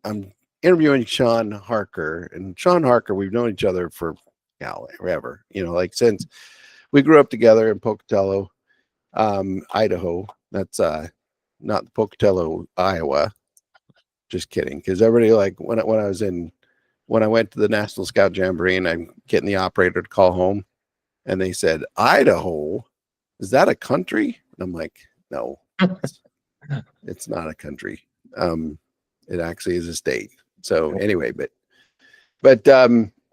I'm interviewing Sean Harker, and Sean Harker, we've known each other for forever, like since we grew up together in Pocatello, Idaho. That's not Pocatello, Iowa. Just kidding. Because everybody, like, when I went to the National Scout Jamboree and I'm getting the operator to call home, and they said, Idaho, is that a country? And I'm like, no, it's not a country. It actually is a state. So anyway, but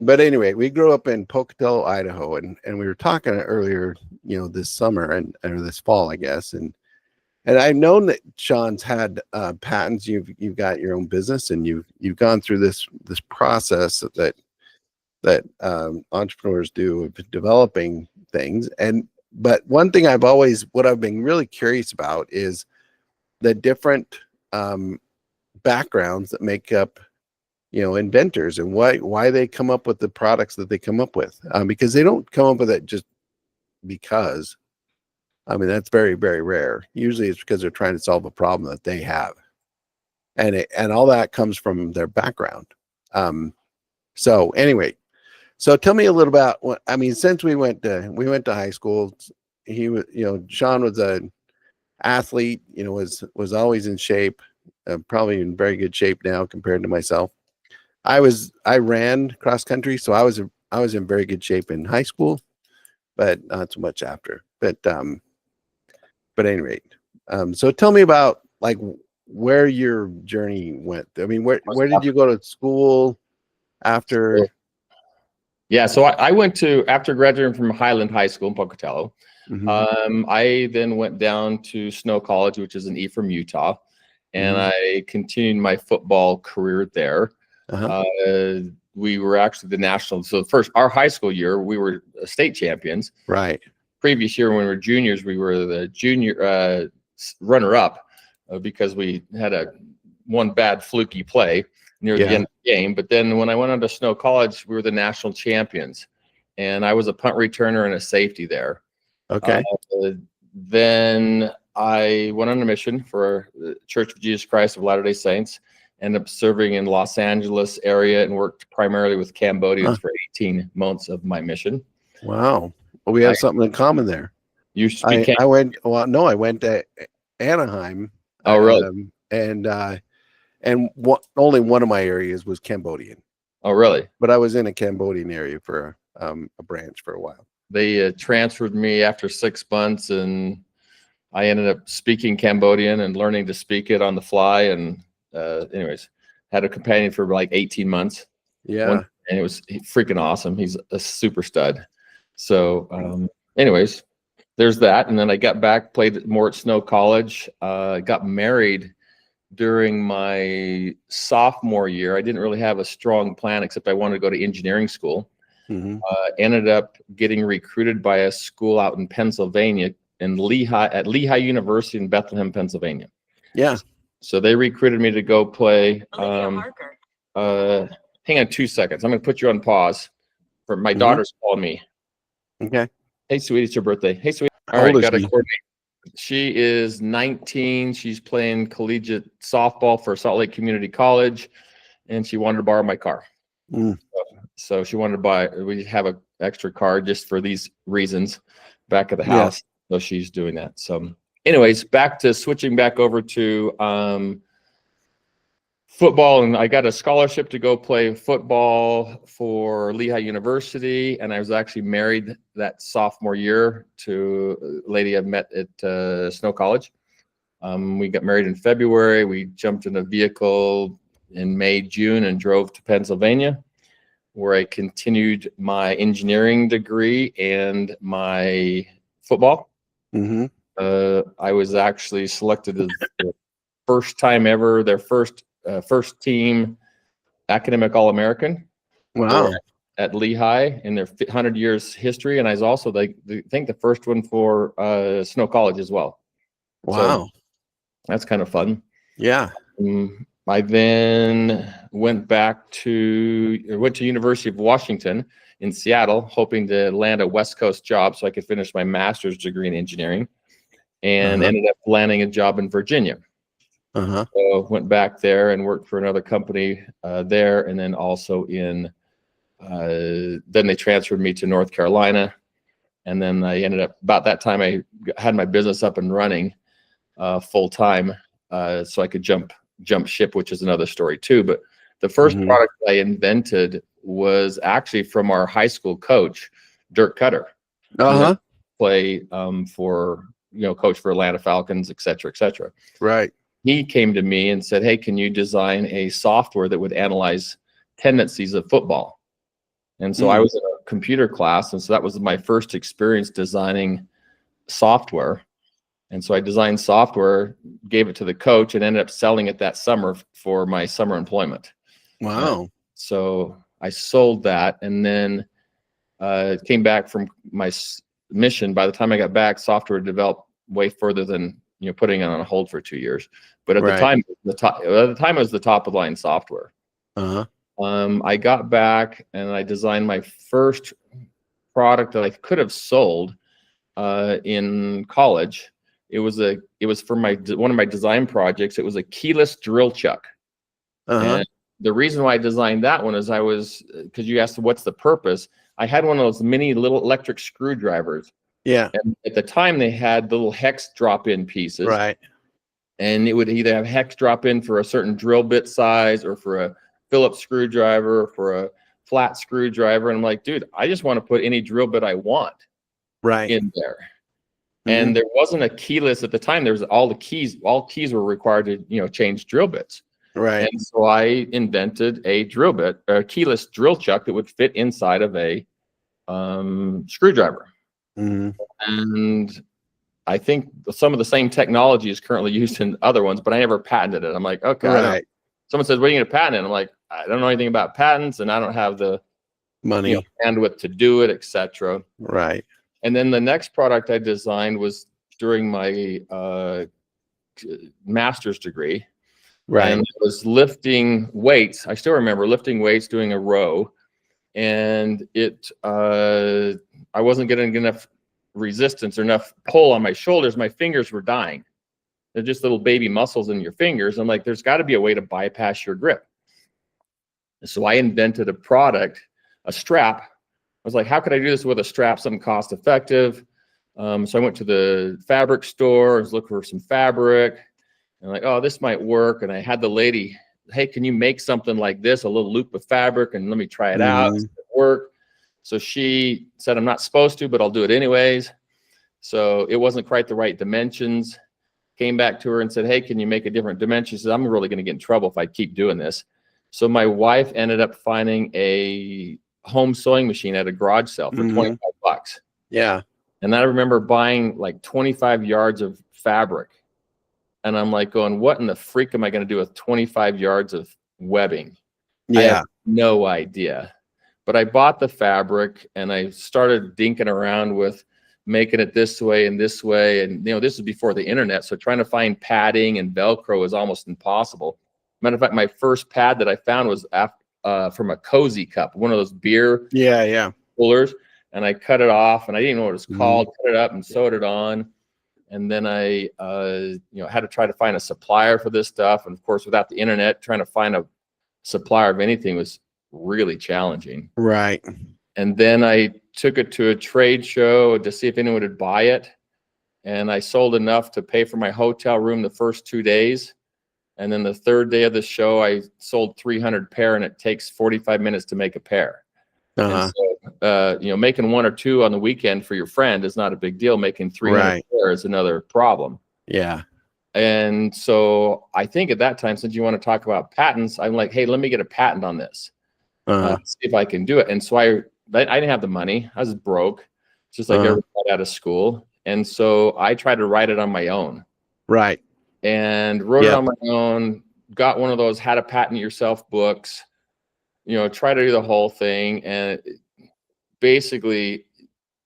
anyway, we grew up in Pocatello, Idaho, and we were talking earlier, this summer or this fall, I guess, and I've known that Sean's had patents. You've got your own business, and you've gone through this process that entrepreneurs do of developing things. But one thing what I've been really curious about is the different backgrounds that make up, inventors, and why they come up with the products that they come up with, because they don't come up with it just because. I mean, that's very, very rare. Usually it's because they're trying to solve a problem that they have, and all that comes from their background. So anyway, so tell me a little about since we went to high school. He was, Sean was an athlete, was always in shape, probably in very good shape now compared to myself. I ran cross country, so I was in very good shape in high school, but not so much after. But at any rate, so tell me about like where your journey went. I mean, where did you go to school after? Yeah, so I went to, after graduating from Highland High School in Pocatello, I then went down to Snow College, which is in Ephraim, Utah, and I continued my football career there. We were actually the national. So our high school year, we were state champions. Right. Previous year, when we were juniors, we were the junior runner-up because we had one bad fluky play near the end of the game. But then when I went on to Snow College, we were the national champions, and I was a punt returner and a safety there. Okay. Then I went on a mission for the Church of Jesus Christ of Latter-day Saints, ended up serving in Los Angeles area and worked primarily with Cambodians for 18 months of my mission. Wow. Well, we have something in common there. You speak I went to Anaheim. Oh, really? And only one of my areas was Cambodian. Oh, really? But I was in a Cambodian area for a branch for a while. They transferred me after 6 months, and I ended up speaking Cambodian and learning to speak it on the fly. And anyways, had a companion for like 18 months. Yeah. And it was freaking awesome. He's a super stud. So anyways, there's that. And then I got back, played more at Snow College, got married during my sophomore year. I didn't really have a strong plan, except I wanted to go to engineering school. Ended up getting recruited by a school out in Pennsylvania, at Lehigh University in Bethlehem, Pennsylvania. Yeah. So they recruited me to go play. Hang on 2 seconds. I'm going to put you on pause. For my daughter's calling me. Okay. Hey, sweetie, it's your birthday. Hey, sweetie. All right, got to coordinate. She is 19. She's playing collegiate softball for Salt Lake Community College, and she wanted to borrow my car. So she wanted to we have an extra car just for these reasons back at the house. So she's doing that. So anyways, switching back over to football, and I got a scholarship to go play football for Lehigh University, and I was actually married that sophomore year to a lady I met at Snow College. We got married in February. We jumped in a vehicle in May, June, and drove to Pennsylvania, where I continued my engineering degree and my football. I was actually selected as the first time ever, their first team academic All-American. Wow. At Lehigh in their 100 years history. And I was also, I think, the first one for Snow College as well. Wow. So that's kind of fun. Yeah. I then went to University of Washington in Seattle, hoping to land a West Coast job so I could finish my master's degree in engineering, and ended up landing a job in Virginia. Uh-huh. So went back there and worked for another company there, and then also in. Then they transferred me to North Carolina, and then I ended up about that time I had my business up and running full time, so I could jump ship, which is another story too. But the first Mhm. product I invented was actually from our high school coach, Dirk Cutter. Uh-huh. Play for coach for Atlanta Falcons, et cetera, et cetera. Right. He came to me and said, "Hey, can you design a software that would analyze tendencies of football?" And so I Mm. was in a computer class, and so that was my first experience designing software. And so I designed software, gave it to the coach, and ended up selling it that summer for my summer employment. Wow. So I sold that, and then came back from my mission. By the time I got back, software developed way further than putting it on hold for 2 years. But at the Right. time, it was the top of the line software. Uh-huh. I got back and I designed my first product that I could have sold in college. It was for one of my design projects. It was a keyless drill chuck. Uh-huh. And the reason why I designed that one is because you asked what's the purpose. I had one of those mini little electric screwdrivers. Yeah. And at the time they had little hex drop-in pieces. Right. And it would either have hex drop-in for a certain drill bit size or for a Phillips screwdriver, or for a flat screwdriver. And I'm like, dude, I just want to put any drill bit I want Right. in there. Mhm. And there wasn't a keyless at the time. There was all keys were required to, change drill bits. Right. And so I invented a keyless drill chuck that would fit inside of a screwdriver. Mhm. And I think some of the same technology is currently used in other ones, but I never patented it. I'm like, okay, I don't. Right. Someone says, "What are you going to patent it?" I'm like, I don't know anything about patents, and I don't have the Money. bandwidth to do it, etc. Right. And then the next product I designed was during my master's degree. Right. And it was lifting weights. I still remember lifting weights, doing a row, and I wasn't getting enough resistance or enough pull on my shoulders. My fingers were dying. They're just little baby muscles in your fingers. I'm like, there's got to be a way to bypass your grip. So I invented a product, a strap. I was like, how could I do this with a strap, something cost effective? So I went to the fabric store, I was looking for some fabric, and like, oh, this might work. And I had the lady, hey, can you make something like this, a little loop of fabric, and let me try it out. Mhm. Does it work? So she said, I'm not supposed to, but I'll do it anyways. So it wasn't quite the right dimensions. Came back to her and said, hey, can you make a different dimension? She said, I'm really going to get in trouble if I keep doing this. So my wife ended up finding a home sewing machine at a garage sale for Mhm. $25. Yeah. And I remember buying like 25 yards of fabric. And I'm like going, what in the freak am I going to do with 25 yards of webbing? I have Yeah. no idea. But I bought the fabric and I started dinking around with making it this way and this way. And, this is before the internet. So trying to find padding and Velcro is almost impossible. Matter of fact, my first pad that I found was from a cozy cup, one of those beer Yeah. Yeah. coolers. And I cut it off and I didn't know what it was Mhm. called, cut it up and sewed it on. And then I, had to try to find a supplier for this stuff. And of course, without the internet, trying to find a supplier of anything was really challenging. Right. And then I took it to a trade show to see if anyone would buy it. And I sold enough to pay for my hotel room the first 2 days. And then the third day of the show, I sold 300 pair, and it takes 45 minutes to make a pair. Uh-huh. And so, making one or two on the weekend for your friend is not a big deal. Making 300 Right. pair is another problem. Yeah. And so I think at that time, since you want to talk about patents, I'm like, hey, let me get a patent on this. See if I can do it. And so I didn't have the money. I was broke, just like everybody out of school. And so I tried to write it on my own. Right. And wrote it on my own, got one of those how to patent yourself books, try to do the whole thing. And basically,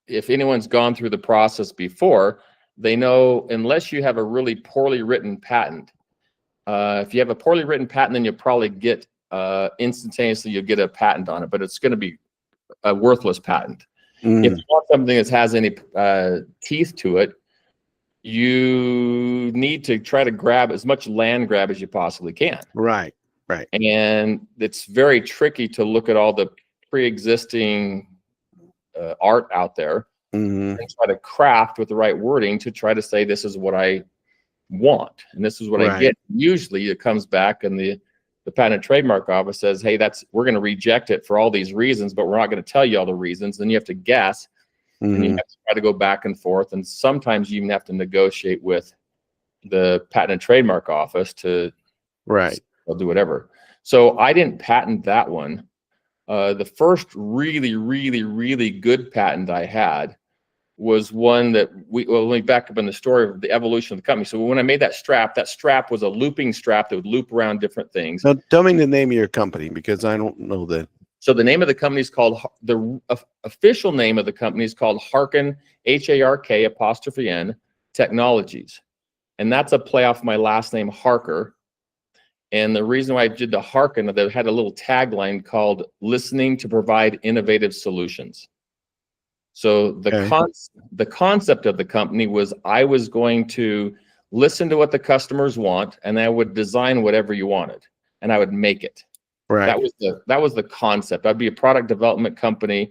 if anyone's gone through the process before, they know unless you have a really poorly written patent, if you have a poorly written patent, then you'll probably get instantaneously, you'll get a patent on it, but it's going to be a worthless patent. If you want something that has any teeth to it, you need to try to grab as much land grab as you possibly can. Right. Right. And it's very tricky to look at all the pre-existing art out there Mm-hmm. and try to craft with the right wording to try to say, this is what I want and this is what I Right. get. Usually it comes back and the Patent and Trademark Office says, hey, we're going to reject it for all these reasons, but we're not going to tell you all the reasons. Then you have to guess. And you Mm-hmm. have to try to go back and forth. And sometimes you even have to negotiate with the Patent and Trademark Office to Right. do whatever. So I didn't patent that one. The first really, really, really good patent I had was one that let me back up in the story of the evolution of the company. So when I made that strap was a looping strap that would loop around different things. Now, tell me the name of your company, because I don't know that. So the name of the company is called, the official name of the company is called Harkin, Hark''N Technologies. And that's a play off my last name, Harker. And the reason why I did the Harkin, they had a little tagline called listening to provide innovative solutions. So the concept of the company was I was going to listen to what the customers want, and I would design whatever you wanted, and I would make it. Right. That was the concept. I'd be a product development company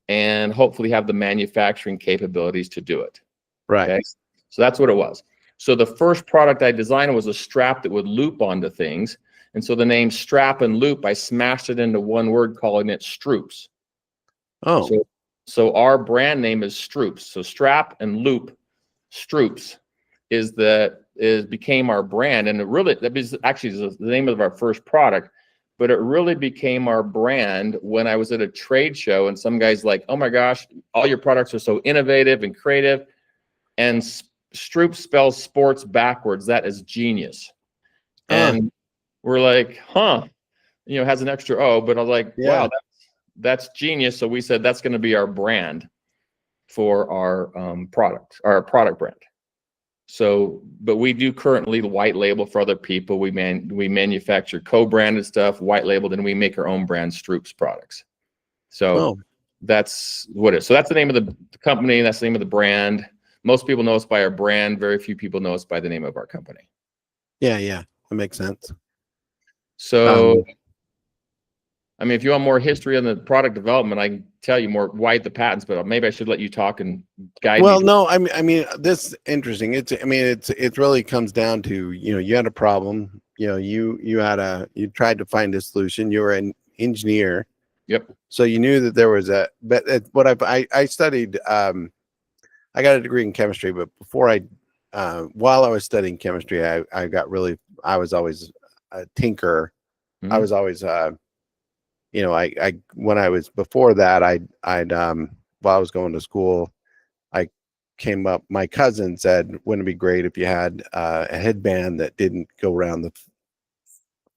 and hopefully have the manufacturing capabilities to do it. Right. Okay? So that's what it was. So the first product I designed was a strap that would loop onto things. And so the name strap and loop, I smashed it into one word, calling it Stroops. Oh. So our brand name is Stroops. So strap and loop, Stroops became our brand. And that was actually the name of our first product. But it really became our brand when I was at a trade show and some guy's like, oh my gosh, all your products are so innovative and creative. And Stroops spells sports backwards. That is genius. And we're like, huh, has an extra O, but I was like, wow, that's genius. So we said, that's going to be our brand for our product brand. So, but we do currently white label for other people. We manufacture co-branded stuff, white labeled, and we make our own brand Stroops products. So that's what it is. So that's the name of the company. That's the name of the brand. Most people know us by our brand. Very few people know us by the name of our company. Yeah. That makes sense. So, I mean, if you want more history on the product development, I can tell you more why the patents, but maybe I should let you talk and guide me. Well, no, I mean, this is interesting. It really comes down to, you had a problem, you tried to find a solution. You were an engineer. Yep. So you knew that there was I studied, I got a degree in chemistry, but before while I was studying chemistry, I was always a tinkerer. Mm-hmm. I was always, when I was before that, while I was going to school, I came up, my cousin said, wouldn't it be great if you had a headband that didn't go around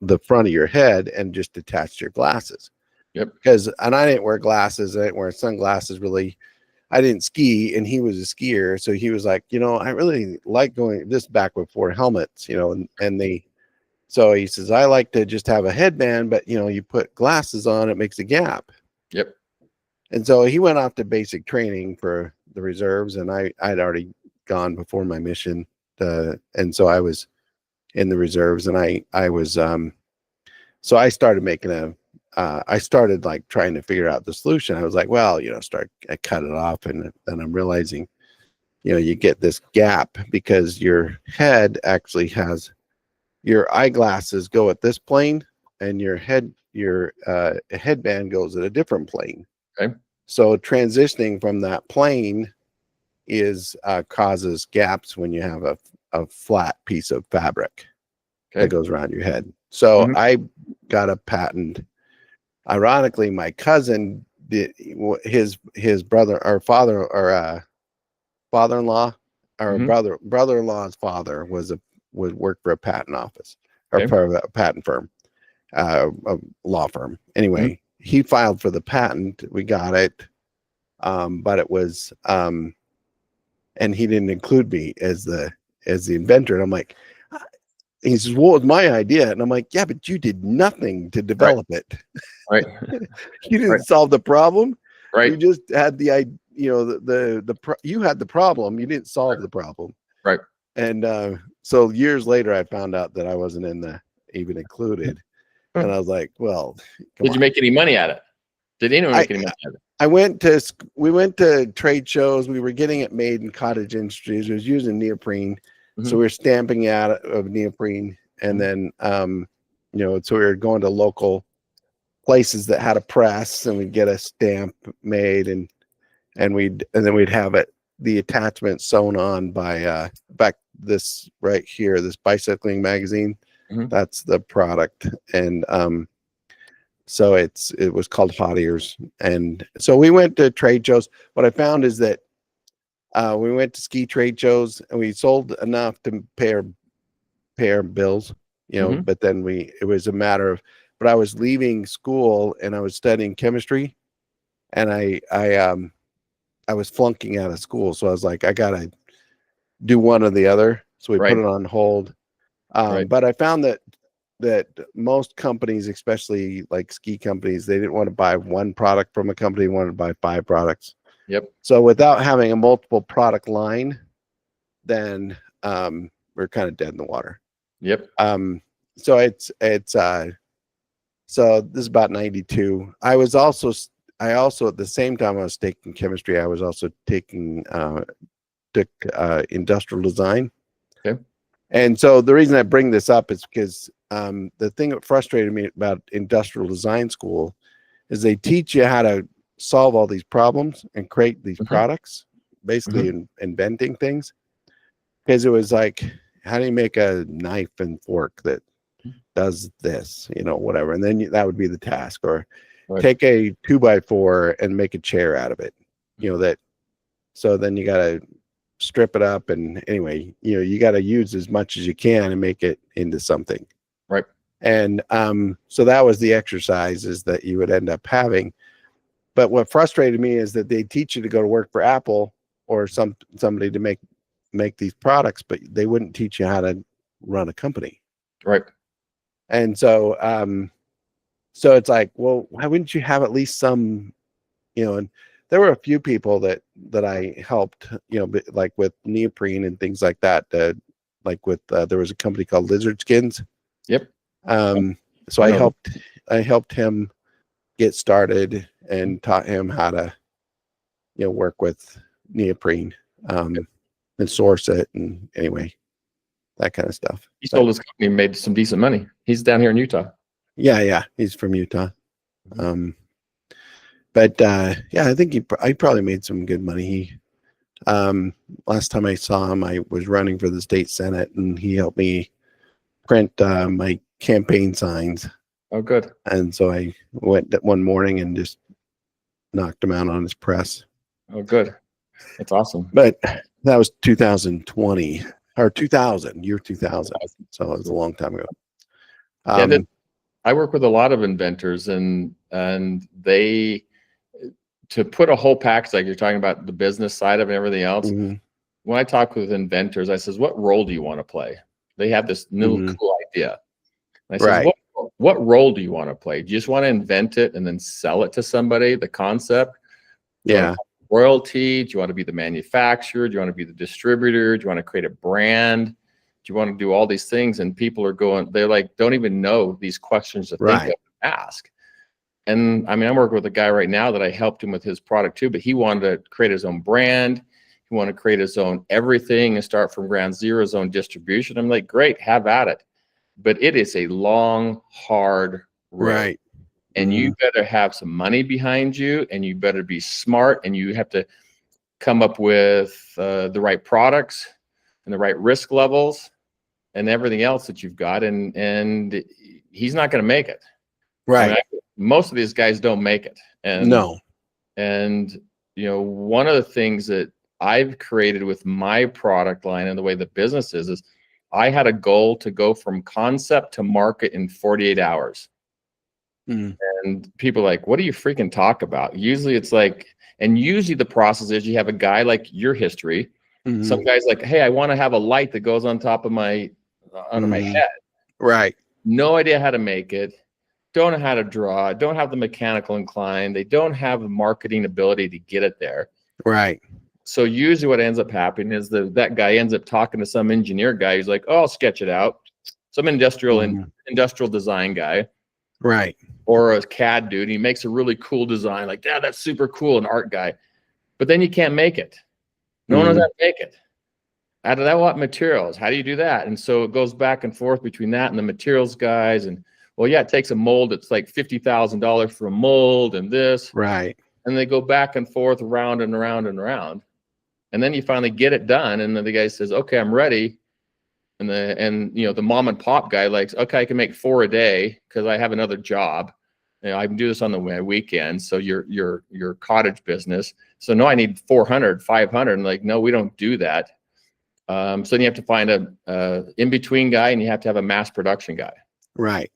the front of your head and just attached your glasses? Yep. And I didn't wear glasses. I didn't wear sunglasses really. I didn't ski, and he was a skier. So he was like, I really like going this back before helmets, so he says, I like to just have a headband, but you put glasses on, it makes a gap. Yep. And so he went off to basic training for the reserves, and I'd already gone before my mission. And so I was in the reserves, and I was, so I started I started like trying to figure out the solution. I was like, well, I cut it off, and then I'm realizing, you get this gap because your head actually has, your eyeglasses go at this plane, and your headband goes at a different plane. Okay. So transitioning from that plane causes gaps when you have a flat piece of fabric that goes around your head. So I got a patent. Ironically, my cousin did, his brother or father or father-in-law or brother-in-law's father worked for a patent office or for a patent firm, a law firm. Anyway, he filed for the patent. We got it. But it was, and he didn't include me as the inventor. And I'm like, he says, well, it was my idea. And I'm like, yeah, but you did nothing to develop it. Right. You didn't solve the problem. Right. You just had the idea, you had the problem. You didn't solve the problem. Right. And so years later, I found out that I wasn't in the even included, and I was like, "Well, come Did you on." make any money at it? Did anyone I make any money at it? we went to trade shows. We were getting it made in cottage industries. It was using neoprene, so Mhm. we were stamping out of neoprene, and then so we were going to local places that had a press, and we'd get a stamp made, and then we'd have the attachment sewn on by back this right here, this bicycling magazine. Mhm. That's the product. And so it was called Hot Ears. And so we went to trade shows. What I found is that we went to ski trade shows and we sold enough to pay our bills, Mhm. but then it was a matter of, but I was leaving school and I was studying chemistry, and I was flunking out of school. So I was like, I gotta do one or the other. So we put Right. it on hold. Right. But I found that most companies, especially like ski companies, they didn't want to buy one product from a company, they wanted to buy 5 products. Yep. So without having a multiple product line, then we're kind of dead in the water. Yep. So so this is about 92. I also at the same time I was taking chemistry, I was also taking took industrial design. Okay. And so the reason I bring this up is because the thing that frustrated me about industrial design school is they teach you how to solve all these problems and create these Mhm. products, basically Mhm. inventing things. Because it was like, how do you make a knife and fork that does this, whatever. And then that would be the task. Or Right. take a 2x4 and make a chair out of it, that. So then you got to strip it up. And anyway, you got to use as much as you can and make it into something. Right. And so that was the exercises that you would end up having. But what frustrated me is that they teach you to go to work for Apple or somebody to make these products, but they wouldn't teach you how to run a company. Right. And so so it's like, well, why wouldn't you have at least some, and there were a few people that I helped, like with neoprene and things like that. Like with there was a company called Lizard Skins. Yep. So I I know. helped him get started and taught him how to, work with neoprene, and source it, and anyway, that kind of stuff. He But sold his company and made some decent money. He's down here in Utah. yeah, he's from Utah. But yeah, I think he probably made some good money. Last time I saw him, I was running for the state senate, and he helped me print my campaign signs. Oh, good. And so I went one morning and just knocked him out on his press. Oh, good. That's awesome. But that was 2020 or 2000, year 2000. So it was a long time ago. Yeah, I work with a lot of inventors, and they, to put a whole package, like you're talking about the business side of it and everything else. Mhm. When I talk with inventors, I says, what role do you want to play? They have this new cool idea. And I says, Right. what role do you want to play? Do you just want to invent it and then sell it to somebody, the concept? Do you want Yeah. to royalty? Do you want to be the manufacturer? Do you want to be the distributor? Do you want to create a brand? Do you want to do all these things? And people are going, they're like, don't even know these questions to think of, ask. And I mean, I'm working with a guy right now that I helped him with his product too, but he wanted to create his own brand. He wanted to create his own everything and start from ground zero, his own distribution. I'm like, great, have at it. But it is a long, hard road. Right. And you better have some money behind you, and you better be smart, and you have to come up with the right products and the right risk levels and everything else that you've got. And he's not going to make it. Right. I mean, most of these guys don't make it. And No. And one of the things that I've created with my product line and the way the business is I had a goal to go from concept to market in 48 hours. And people are like, what do you freaking talk about? Usually it's like, and usually the process is you have a guy like your history. Some guys like, hey, I want to have a light that goes on top of my, under my head. Right. No idea how to make it. Don't know how to draw. Don't have the mechanical incline. They don't have the marketing ability to get it there. Right. So usually what ends up happening is that guy ends up talking to some engineer guy who's like, oh, I'll sketch it out. Some industrial design guy. Right. Or a CAD dude. He makes a really cool design. Like, yeah, that's super cool. An art guy. But then you can't make it. No one knows how to make it. Out of that, what materials? How do you do that? And so it goes back and forth between that and the materials guys. And well, yeah, it takes a mold. It's like $50,000 for a mold and this. Right. And they go back and forth, around and around and around. And then you finally get it done. And then the guy says, okay, I'm ready. And the mom and pop guy likes, okay, I can make 4 a day because I have another job. I can do this on the weekend. So your cottage business. So no, I need 400, 500. And like, no, we don't do that. So then you have to find a in-between guy, and you have to have a mass production guy. Right.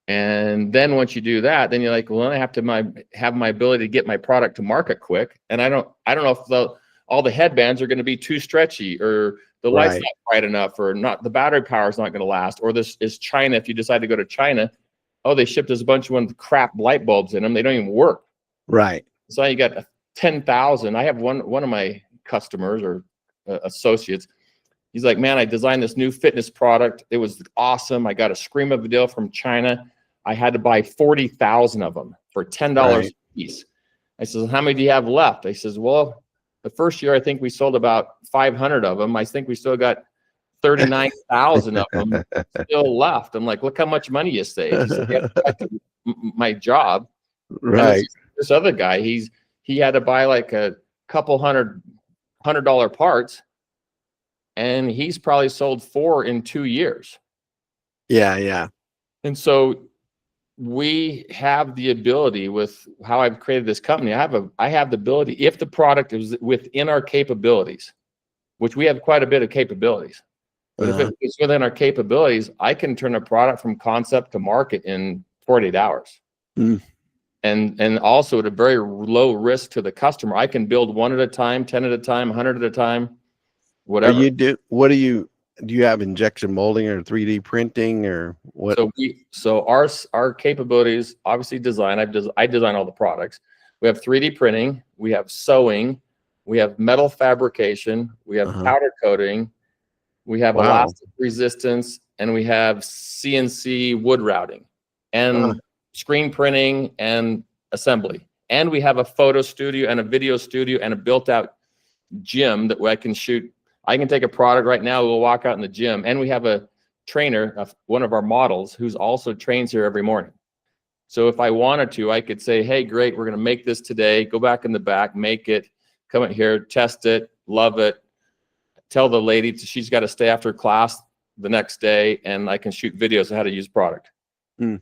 And then once you do that, then you're like, well, I have to have my ability to get my product to market quick. And I don't know if all the headbands are going to be too stretchy, or the light's not bright enough, or not, the battery power is not going to last, or this is China. If you decide to go to China, oh, they shipped us a bunch of ones with crap light bulbs in them. They don't even work. Right. So you got 10,000. I have one of my customers or associates. He's like, man, I designed this new fitness product. It was awesome. I got a scream of a deal from China. I had to buy 40,000 of them for $10 a piece. I says, how many do you have left? I says, well, the first year, I think we sold about 500 of them. I think we still got 39,000 of them still left. I'm like, look how much money you saved. He said, yeah, my job. Right. This other guy, he had to buy like a couple $100 parts, and he's probably sold 4 in 2 years. Yeah, yeah. And so we have the ability, with how I've created this company, I have the ability, if the product is within our capabilities, which we have quite a bit of capabilities, but if it's within our capabilities, I can turn a product from concept to market in 48 hours. And also at a very low risk to the customer. I can build 1 at a time, 10 at a time, 100 at a time, whatever. Do you have injection molding or 3D printing or what? So our capabilities, obviously design. I design all the products. We have 3D printing. We have sewing. We have metal fabrication. We have powder coating. We have elastic resistance, and we have CNC wood routing and screen printing and assembly. And we have a photo studio and a video studio and a built-out gym that I can shoot. I can take a product right now, we'll walk out in the gym, and we have a trainer, one of our models, who's also trains here every morning. So if I wanted to, I could say, hey, great, we're going to make this today, go back in the back, make it, come in here, test it, love it, tell the lady she's got to stay after class the next day, and I can shoot videos of how to use product. And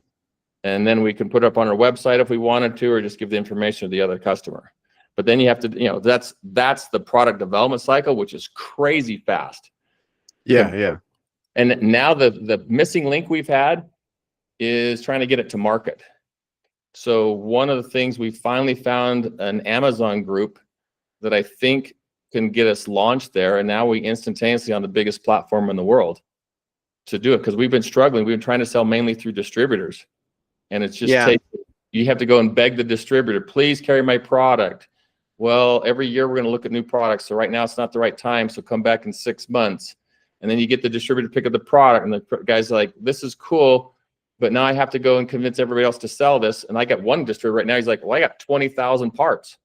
then we can put it up on our website if we wanted to, or just give the information to the other customer. But then you have to, that's the product development cycle, which is crazy fast. Yeah, yeah. And now the missing link we've had is trying to get it to market. So one of the things, we finally found an Amazon group that I think can get us launched there. And now we instantaneously on the biggest platform in the world to do it, because we've been struggling. We've been trying to sell mainly through distributors. And it's just you have to go and beg the distributor, please carry my product. Well, every year we're going to look at new products. So right now it's not the right time. So come back in 6 months. And then you get the distributor to pick up the product, and the guy's like, this is cool, but now I have to go and convince everybody else to sell this. And I got one distributor right now. He's like, well, I got 20,000 parts,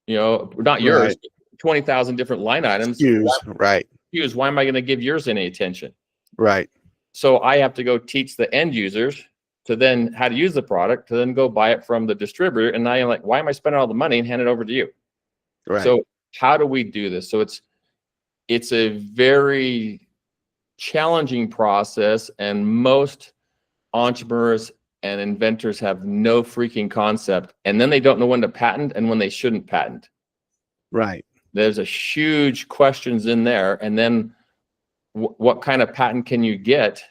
not yours, 20,000 different line items. SKUs. Why am I going to give yours any attention? Right. So I have to go teach the end users to then how to use the product, to then go buy it from the distributor. And now you're like, why am I spending all the money and hand it over to you? Right. So how do we do this? So it's a very challenging process, and most entrepreneurs and inventors have no freaking concept, and then they don't know when to patent and when they shouldn't patent. Right. There's a huge questions in there, and then what kind of patent can you get,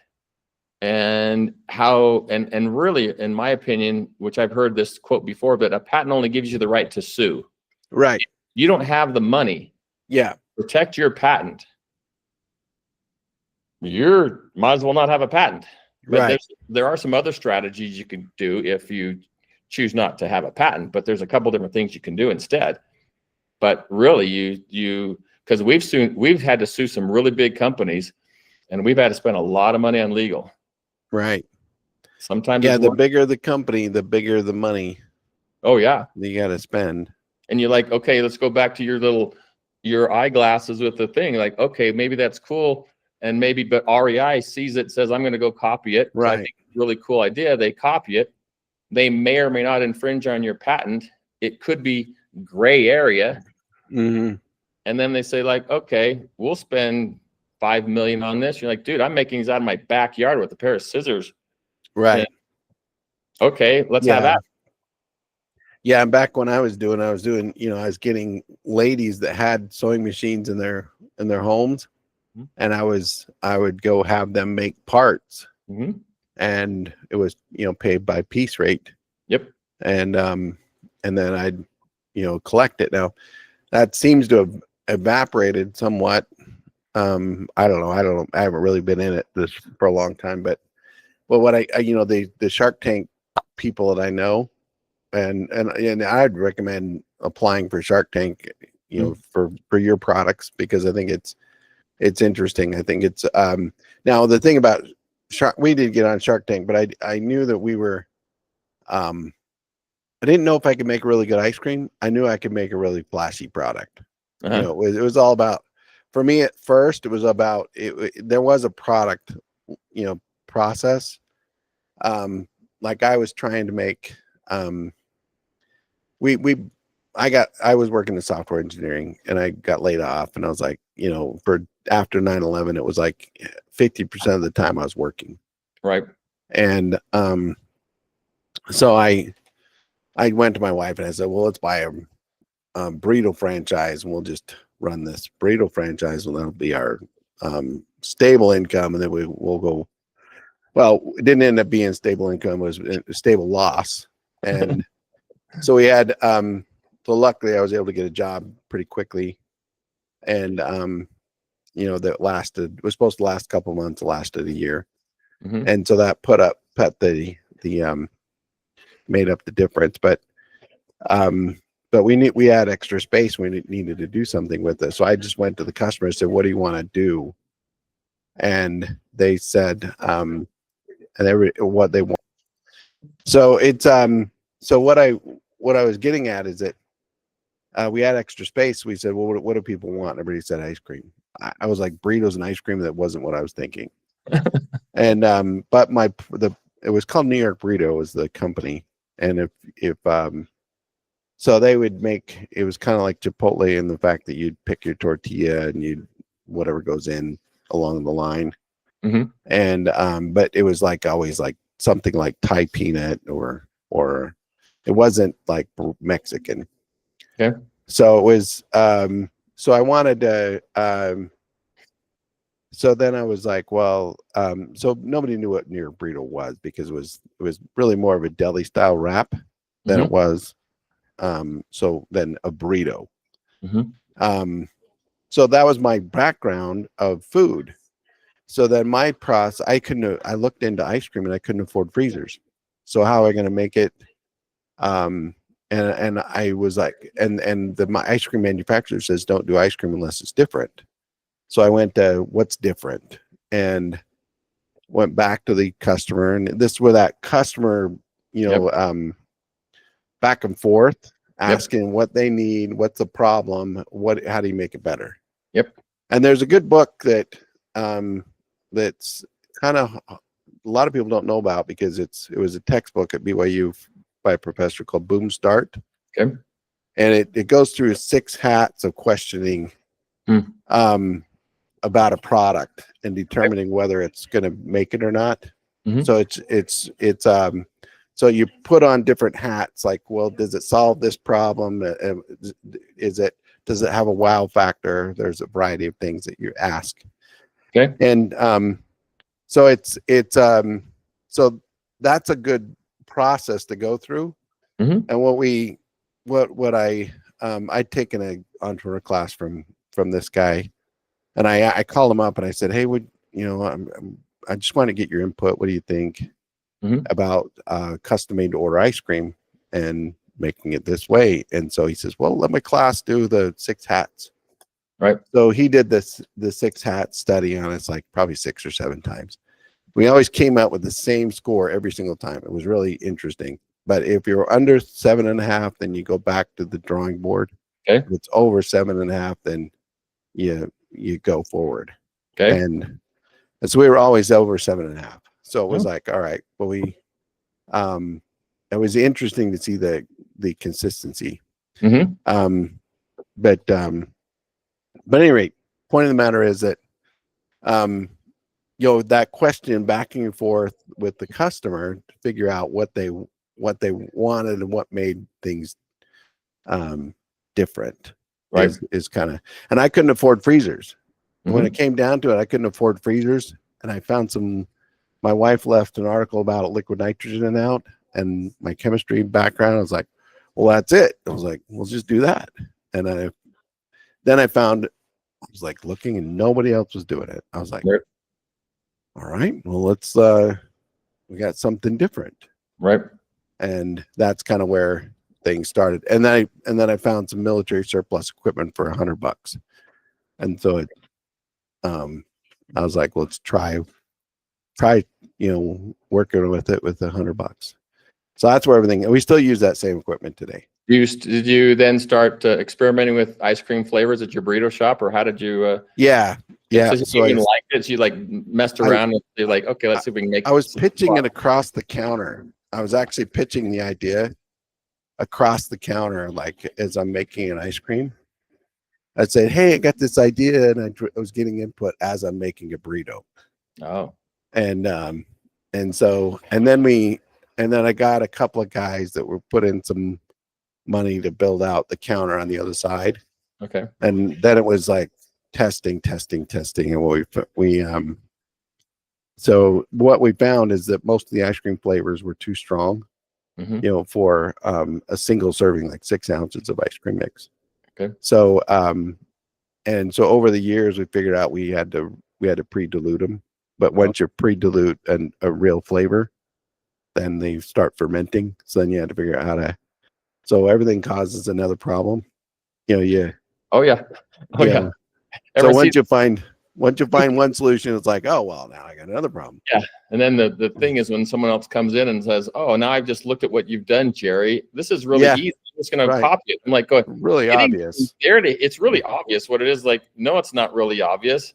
and how, and really, in my opinion, which I've heard this quote before, but a patent only gives you the right to sue. Right. You don't have the money. Yeah. Protect your patent. You might as well not have a patent. But there are some other strategies you can do if you choose not to have a patent, but there's a couple different things you can do instead. But really, because we've had to sue some really big companies, and we've had to spend a lot of money on legal. Right. Sometimes Yeah, it's the worth. bigger the company, the bigger the money Oh yeah, you got to spend. and you're like, okay, let's go back to your eyeglasses with the thing. Like, okay, maybe that's cool, and maybe, but REI sees it, says, I'm going to go copy it. So I Right. think it's a really cool idea. They copy it. They may or may not infringe on your patent. It could be gray area. Mm-hmm. And then they say, like, okay, we'll spend $5 million on this. You're like, dude, I'm making these out of my backyard with a pair of scissors. Right. And, okay, let's have Yeah. that. Yeah. And back when I was doing, I was getting ladies that had sewing machines in their homes, Mhm. and I would go have them make parts, Mm-hmm. and it was, paid by piece rate. Yep. And then I'd, collect it. Now that seems to have evaporated somewhat. I don't know. I haven't really been in it this for a long time, but what I the Shark Tank people that I know, and I'd recommend applying for Shark Tank, for your products, because I think it's interesting. I think it's now the thing about Shark, we did get on Shark Tank, but I knew that we were I didn't know if I could make really good ice cream. I knew I could make a really flashy product. Uh-huh. It was all about, for me at first, it was about there was a product, process. Like I was trying to make, we I was working in software engineering, and I got laid off, and I was like, for after 9/11, it was like 50% of the time I was working. Right. And so I went to my wife and I said, well, let's buy a burrito franchise, and we'll just run this burrito franchise, and that'll be our stable income. And then we'll go. Well, it didn't end up being stable income; it was a stable loss. And so we had. So luckily, I was able to get a job pretty quickly, and that lasted. It was supposed to last a couple months. It lasted a year, Mm-hmm. and so that made up the difference. But we had extra space. We needed to do something with it. So I just went to the customer and said, what do you want to do? And they said, what they want. So it's, so what I was getting at is that, we had extra space. We said, well, what do people want? Everybody said ice cream. I was like, burritos and ice cream. That wasn't what I was thinking. And, but it was called New York Burrito was the company. And so they would make, it was kind of like Chipotle in the fact that you'd pick your tortilla and you'd whatever goes in along the line. Mm-hmm. And but it was like always like something like Thai peanut or it wasn't like Mexican. Okay. So it was so I wanted to so then I was like, well, so nobody knew what New York burrito was, because it was really more of a deli style wrap than Mm-hmm. it was so then a burrito. Mm-hmm. So that was my background of food. So then my process, I looked into ice cream and I couldn't afford freezers. So how am I going to make it? And I was like, my ice cream manufacturer says, don't do ice cream unless it's different. So I went to what's different, and went back to the customer, and this where that customer, back and forth, asking what they need, what's the problem, how do you make it better? Yep. And there's a good book that that's kind of a lot of people don't know about, because it was a textbook at BYU by a professor called Boom Start. Okay. And it goes through 6 hats of questioning about a product and determining whether it's going to make it or not. Mm-hmm. So it's so you put on different hats, like, well, does it solve this problem? Does it have a wow factor? There's a variety of things that you ask. Okay. And so so that's a good process to go through. Mm-hmm. And what I'd taken an entrepreneur class from this guy, and I called him up and I said, hey, I just want to get your input. What do you think about custom made to order ice cream? And making it this way. And so he says, well, let my class do the 6 hats. Right. So he did the 6 hat study on it's like probably 6 or 7 times. We always came out with the same score every single time. It was really interesting. But if you're under 7.5, then you go back to the drawing board. Okay. If it's over 7.5, then you go forward. Okay. And so we were always over 7.5. So it was Oh. like, all right, well, it was interesting to see the consistency. Mm-hmm. But at any rate, point of the matter is that that question back and forth with the customer to figure out what they wanted and what made things different, Right. is kind of, and I couldn't afford freezers. Mm-hmm. When it came down to it, I couldn't afford freezers, and I found my wife left an article about liquid nitrogen in out, and my chemistry background, I was like, well, that's it. I was like, we'll just do that. And then I found, I was like looking and nobody else was doing it. I was like, Right. all right, well, let's, we got something different. Right. And that's kind of where things started. And then I found some military surplus equipment for $100. And so I was like, let's try, working with it with $100. So that's where everything, and we still use that same equipment today. Did you then start experimenting with ice cream flavors at your burrito shop, or how did you? Yeah. So you liked it. So you like messed around and you're like, okay, let's see if we can make. I was pitching it across the counter. I was actually pitching the idea across the counter, like as I'm making an ice cream. I'd say, hey, I got this idea, and I was getting input as I'm making a burrito. Oh. And then I got a couple of guys that were put in some money to build out the counter on the other side. Okay. And then it was like testing. And so what we found is that most of the ice cream flavors were too strong, for a single serving, like 6 ounces of ice cream mix. Okay. So, and so over the years, we figured out we had to pre-dilute them. But once you pre-dilute a real flavor, then they start fermenting. So then you had to figure out how to. So everything causes another problem. Oh yeah. So once you find one solution, it's like, oh well, now I got another problem. Yeah. And then the thing is, when someone else comes in and says, oh, now I've just looked at what you've done, Jerry. This is really easy. I'm just going to copy it. I'm like, going really obvious. It's really obvious what it is. Like, no, it's not really obvious.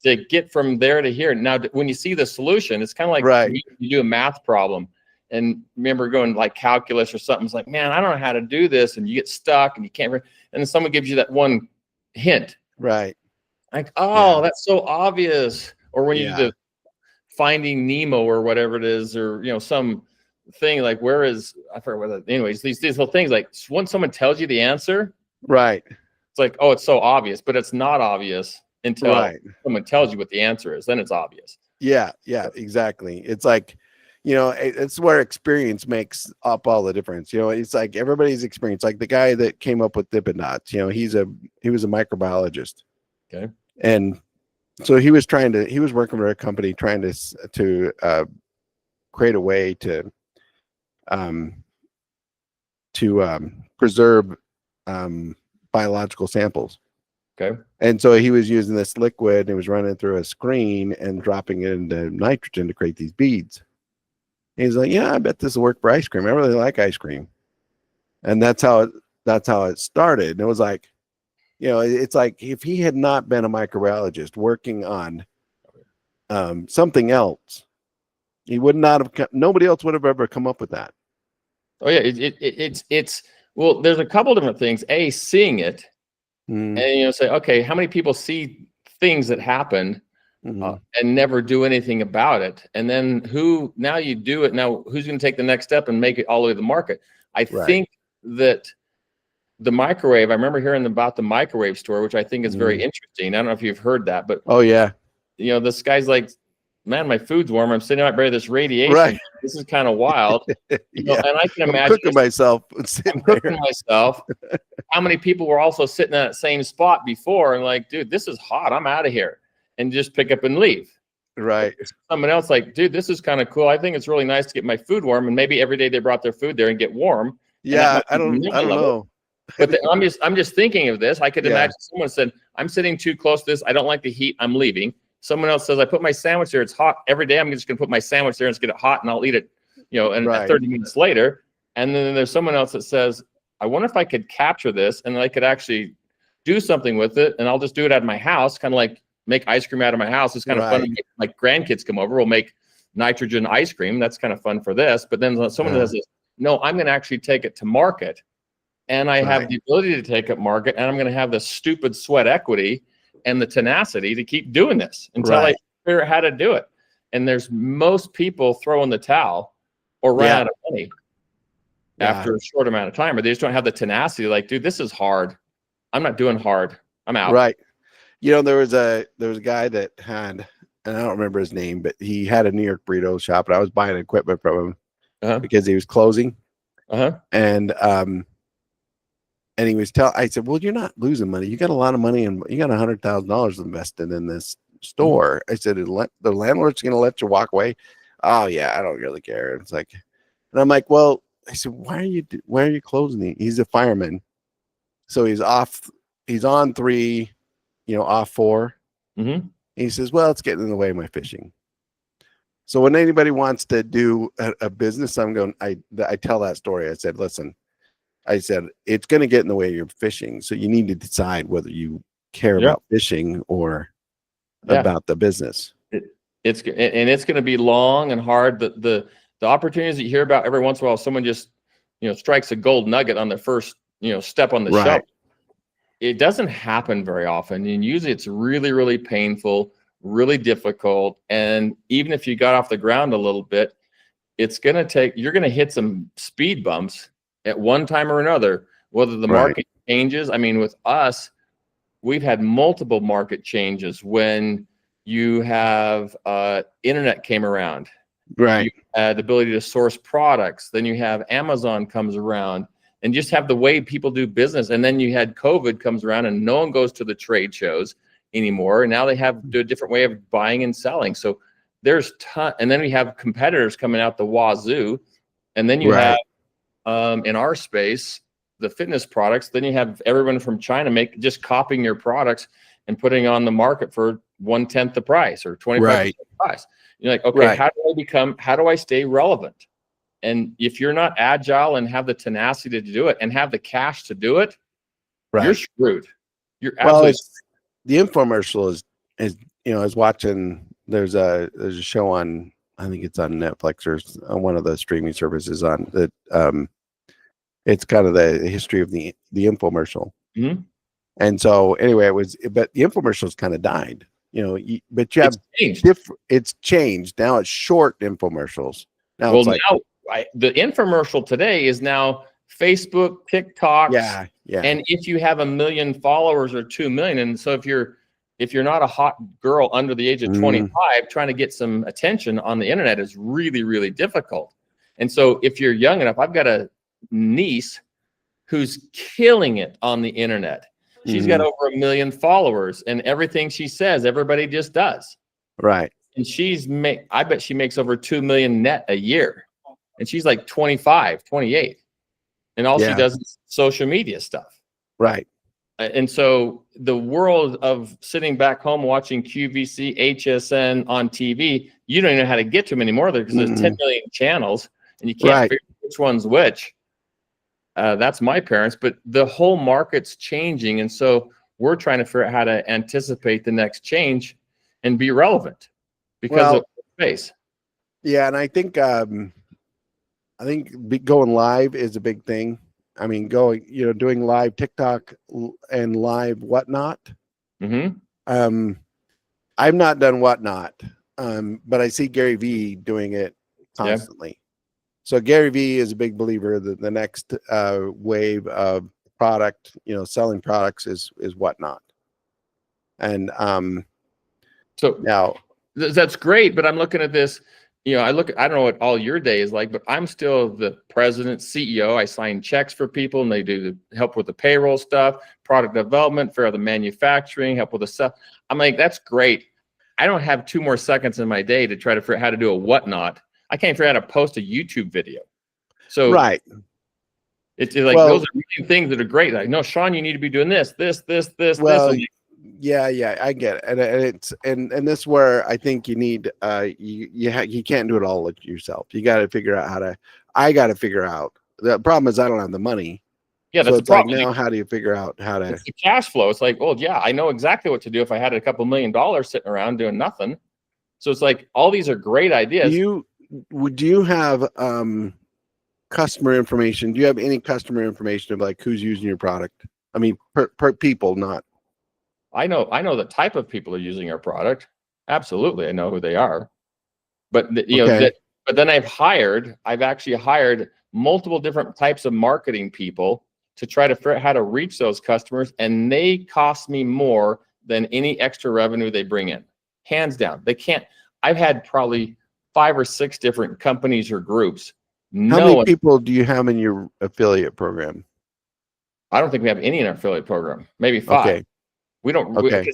To get from there to here. Now, when you see the solution, it's kind of like you do a math problem. And remember going like calculus or something. It's like, man, I don't know how to do this. And you get stuck and you can't. And then someone gives you that one hint. Right. Like, oh, that's so obvious. Or when you do the Finding Nemo or whatever it is, or, some thing like, where is, I forget what, anyways, these little things, like once someone tells you the answer, right, it's like, oh, it's so obvious, but it's not obvious until someone tells you what the answer is. Then it's obvious. Yeah, exactly. It's like, it's where experience makes up all the difference. It's like everybody's experience. Like the guy that came up with Dippin' Dots, he was a microbiologist. Okay. And so he was working for a company trying to create a way to preserve biological samples. Okay. And so he was using this liquid and he was running through a screen and dropping it into nitrogen to create these beads. And he's like, yeah, I bet this will work for ice cream. I really like ice cream. And that's how it started. And it was like, it's like if he had not been a microbiologist working on something else, he would not have. Nobody else would have ever come up with that. Oh yeah, it's well. There's a couple different things. Seeing it, and say, okay, how many people see things that happen and never do anything about it? And then now you do it. Now who's going to take the next step and make it all the way to the market? I think that the microwave, I remember hearing about the microwave store, which I think is very interesting. I don't know if you've heard that, but this guy's like, man, my food's warm. I'm sitting out by this radiation. Right. This is kind of wild. And I can imagine I'm cooking myself. How many people were also sitting in that same spot before and like, dude, this is hot. I'm out of here, and just pick up and leave. Right. Someone else like, dude, this is kind of cool. I think it's really nice to get my food warm. And maybe every day they brought their food there and get warm. And that Yeah, might be the I middle don't level. know. But I'm just thinking of this. I could imagine someone said, I'm sitting too close to this. I don't like the heat. I'm leaving. Someone else says, I put my sandwich there. It's hot every day. I'm just going to put my sandwich there and get it hot and I'll eat it, and Right. 30 minutes later. And then there's someone else that says, I wonder if I could capture this and I could actually do something with it. And I'll just do it at my house, kind of like make ice cream out of my house. It's kind of fun. My grandkids come over, we'll make nitrogen ice cream. That's kind of fun for this. But then someone says this, no, I'm going to actually take it to market. And I have the ability to take up market, and I'm going to have the stupid sweat equity and the tenacity to keep doing this until I figure out how to do it. And there's most people throw in the towel or run out of money after a short amount of time, or they just don't have the tenacity. Like, dude, this is hard. I'm not doing hard. I'm out. Right. There was a guy that had, and I don't remember his name, but he had a New York burrito shop, and I was buying equipment from him because he was closing. And he was I said, well, you're not losing money. You got a lot of money and you got $100,000 invested in this store. I said, the landlord's going to let you walk away. Oh yeah. I don't really care. It's like, and I'm like, well, I said, why are you closing? He's a fireman. So he's on 3, off 4. He says, well, it's getting in the way of my fishing. So when anybody wants to do a business, I tell that story. I said, listen, it's going to get in the way of your fishing. So you need to decide whether you care about fishing or about the business. It's going to be long and hard. The opportunities that you hear about every once in a while, someone just, strikes a gold nugget on the first, step on the shelf. It doesn't happen very often. And usually it's really, really painful, really difficult. And even if you got off the ground a little bit, you're going to hit some speed bumps at one time or another, whether the market changes. I mean, with us, we've had multiple market changes when you have internet came around. You had the ability to source products. Then you have Amazon comes around and just have the way people do business. And then you had COVID comes around and no one goes to the trade shows anymore. And now they have a different way of buying and selling. So there's and then we have competitors coming out the wazoo. And then you have, in our space, the fitness products. Then you have everyone from China just copying your products and putting on the market for 1/10 the price or 25% the price. You're like, okay, how do I stay relevant? And if you're not agile and have the tenacity to do it and have the cash to do it, you're screwed. You're absolutely the infomercial is I was watching, there's a show on, I think it's on Netflix or on one of the streaming services on that. It's kind of the history of the infomercial. And so anyway, but the infomercials kind of died, but you have it's changed. Now it's short infomercials. Now the infomercial today is now Facebook, TikToks. And if you have 1 million followers or 2 million, and so if you're not a hot girl under the age of 25, trying to get some attention on the internet is really, really difficult. And so if you're young enough, I've got a niece who's killing it on the internet. She's got over 1 million followers, and everything she says, everybody just does. And I bet she makes over 2 million net a year. And she's like 25, 28. And all she does is social media stuff. And so the world of sitting back home watching QVC, HSN on TV, you don't even know how to get to them anymore because there's 10 million channels and you can't figure out which one's which. That's my parents, but the whole market's changing. And so we're trying to figure out how to anticipate the next change and be relevant because of space. Yeah. And I think going live is a big thing. I mean, doing live TikTok and live whatnot. I've not done whatnot, but I see Gary Vee doing it constantly. So Gary Vee is a big believer that the next wave of product, selling products is whatnot. And so now that's great, but I'm looking at this. I don't know what all your day is like, but I'm still the president, CEO. I sign checks for people and they do help with the payroll stuff, product development, for the manufacturing, help with the stuff. I'm like, that's great. I don't have 2 more seconds in my day to try to figure out how to do a whatnot. I can't figure out how to post a YouTube video. So It's like, Well, those are really things that are great. Like, no, Sean, you need to be doing this. well, I'm like, yeah, I get it, and it's and this is where I think you need you can't do it all yourself. You got to figure out how to. I got to figure out. The problem is I don't have the money, yeah, so that's the it's like problem. now how do you figure out how to? It's the cash flow. It's like, well, yeah, I know exactly what to do if I had a couple $1 million sitting around doing nothing. So it's like, all these are great ideas. Do you have customer information? Do you have any customer information of like who's using your product? I mean, per people, not. I know the type of people are using our product. Absolutely, I know who they are. But Okay. but then I've actually hired multiple different types of marketing people to try to figure out how to reach those customers, and they cost me more than any extra revenue they bring in, hands down. They can't. I've had probably 5 or 6 different companies or groups. How many No, people do you have in your affiliate program? I don't think we have any in our affiliate program. Maybe 5. Okay. We don't, Okay.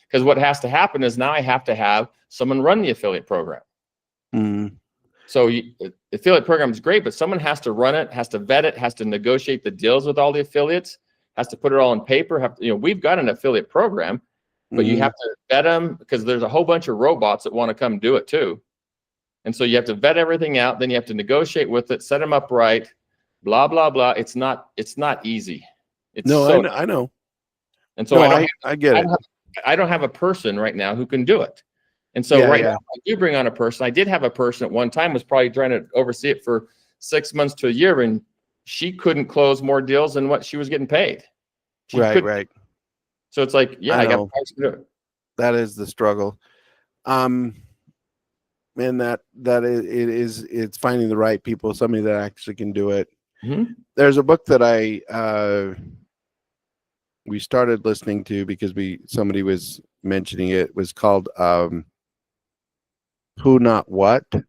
because what has to happen is now I have to have someone run the affiliate program. Mm. So affiliate program is great, but someone has to run it, has to vet it, has to negotiate the deals with all the affiliates, has to put it all on paper. We've got an affiliate program, but you have to vet them, because there's a whole bunch of robots that want to come do it too. And so you have to vet everything out. Then you have to negotiate with it, set them up right, blah, blah, blah. It's not easy. It's No, so, I know. and so No, I get it. I don't have a person right now who can do it. And so Yeah, right yeah. now, I do bring on a person. I did have a person at one time, was probably trying to oversee it for 6 months to a year, and she couldn't close more deals than what she was getting paid. She Right, couldn't. right. So it's like, yeah, I I got know. the person to do it. That is the struggle. And it's finding the right people, somebody that actually can do it. Mhm. There's a book that we started listening to because somebody was mentioning it. Was called Who Not What, I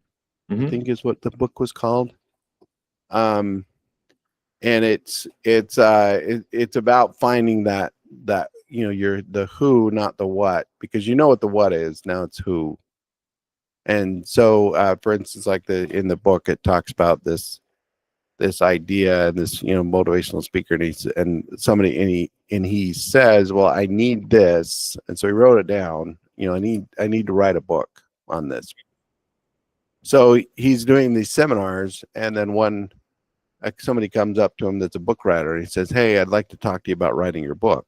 Mhm. think is what the book was called. And it's about finding that you're the who, not the what, because you know what the what is. Now it's who. And so for instance, like in the book, it talks about this idea, and this motivational speaker, and he says, well, I need this, and so he wrote it down. I need to write a book on this. So he's doing these seminars, and then somebody comes up to him that's a book writer, and he says, hey, I'd like to talk to you about writing your book.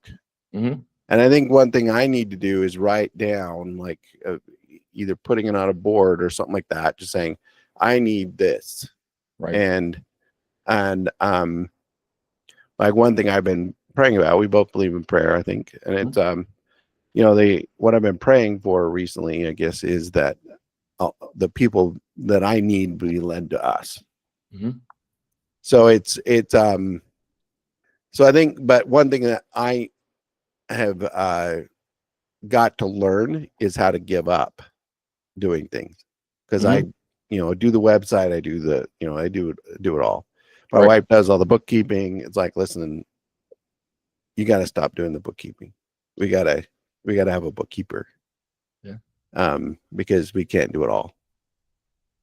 Mhm. And I think one thing I need to do is write down, like either putting it on a board or something like that, just saying, I need this. Right. And like one thing I've been praying about, we both believe in prayer, I think. And it's what I've been praying for recently, I guess, is that the people that I need be led to us. Mhm. So so I think, but one thing that I have got to learn is how to give up doing things, because I do the website, I do I do it all. My Right. wife does all the bookkeeping. It's like, listen, you got to stop doing the bookkeeping. We got to have a bookkeeper. Yeah. Because we can't do it all.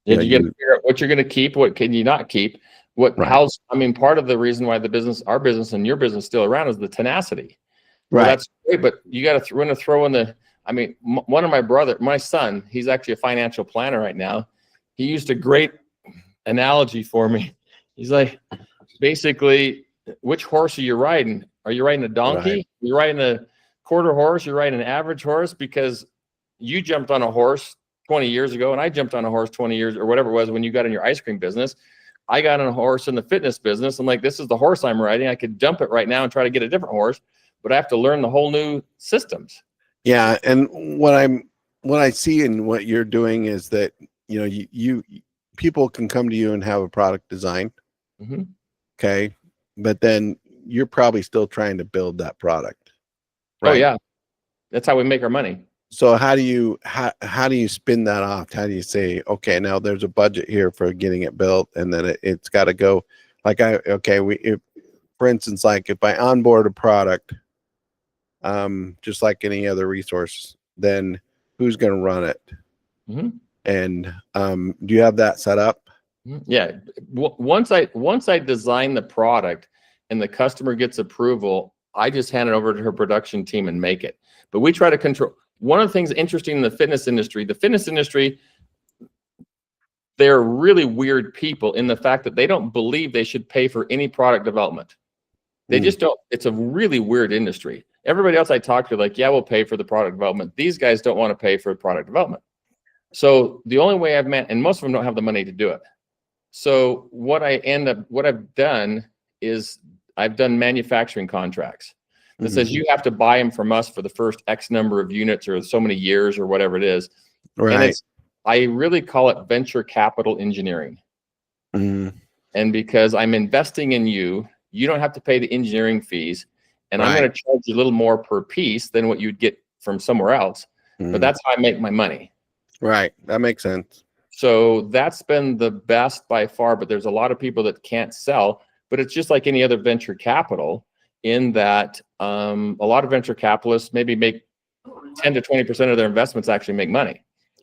You got to figure out what you're going to keep, what can you not keep, Right. part of the reason why our business and your business is still around is the tenacity. Well, Right. that's great, but you got to throw in one of my son, he's actually a financial planner right now. He used a great analogy for me. He's like, basically, which horse are you riding? Are you riding a donkey? Right. You're riding a quarter horse? You're riding an average horse? Because you jumped on a horse 20 years ago, and I jumped on a horse 20 years or whatever it was when you got in your ice cream business. I got on a horse in the fitness business. I'm like, this is the horse I'm riding. I could jump it right now and try to get a different horse, but I have to learn the whole new systems. Yeah. And what I see in what you're doing is that, you people can come to you and have a product designed. Mm-hmm. Okay. But then you're probably still trying to build that product. Right? Oh, Right. yeah. That's how we make our money. So how do you spin that off? How do you say, okay, now there's a budget here for getting it built, and then it's got to go like for instance, like if I onboard a product, just like any other resource, then who's going to run it? Mm-hmm. And do you have that set up? Yeah. Once I design the product, and the customer gets approval, I just hand it over to her production team and make it. But we try to control. One of the things interesting in the fitness industry, they're really weird people in the fact that they don't believe they should pay for any product development. They just don't. It's a really weird industry. Everybody else I talk to, like, yeah, we'll pay for the product development. These guys don't want to pay for product development. So the only way and most of them don't have the money to do it. So what I've done is I've done manufacturing contracts that says you have to buy them from us for the first X number of units or so many years or whatever it is. Right. And I really call it venture capital engineering. And because I'm investing in you, you don't have to pay the engineering fees. And I'm going to charge you a little more per piece than what you'd get from somewhere else. But that's how I make my money. Right. That makes sense. So that's been the best by far, but there's a lot of people that can't sell. But it's just like any other venture capital in that a lot of venture capitalists maybe make 10 to 20% of their investments actually make money.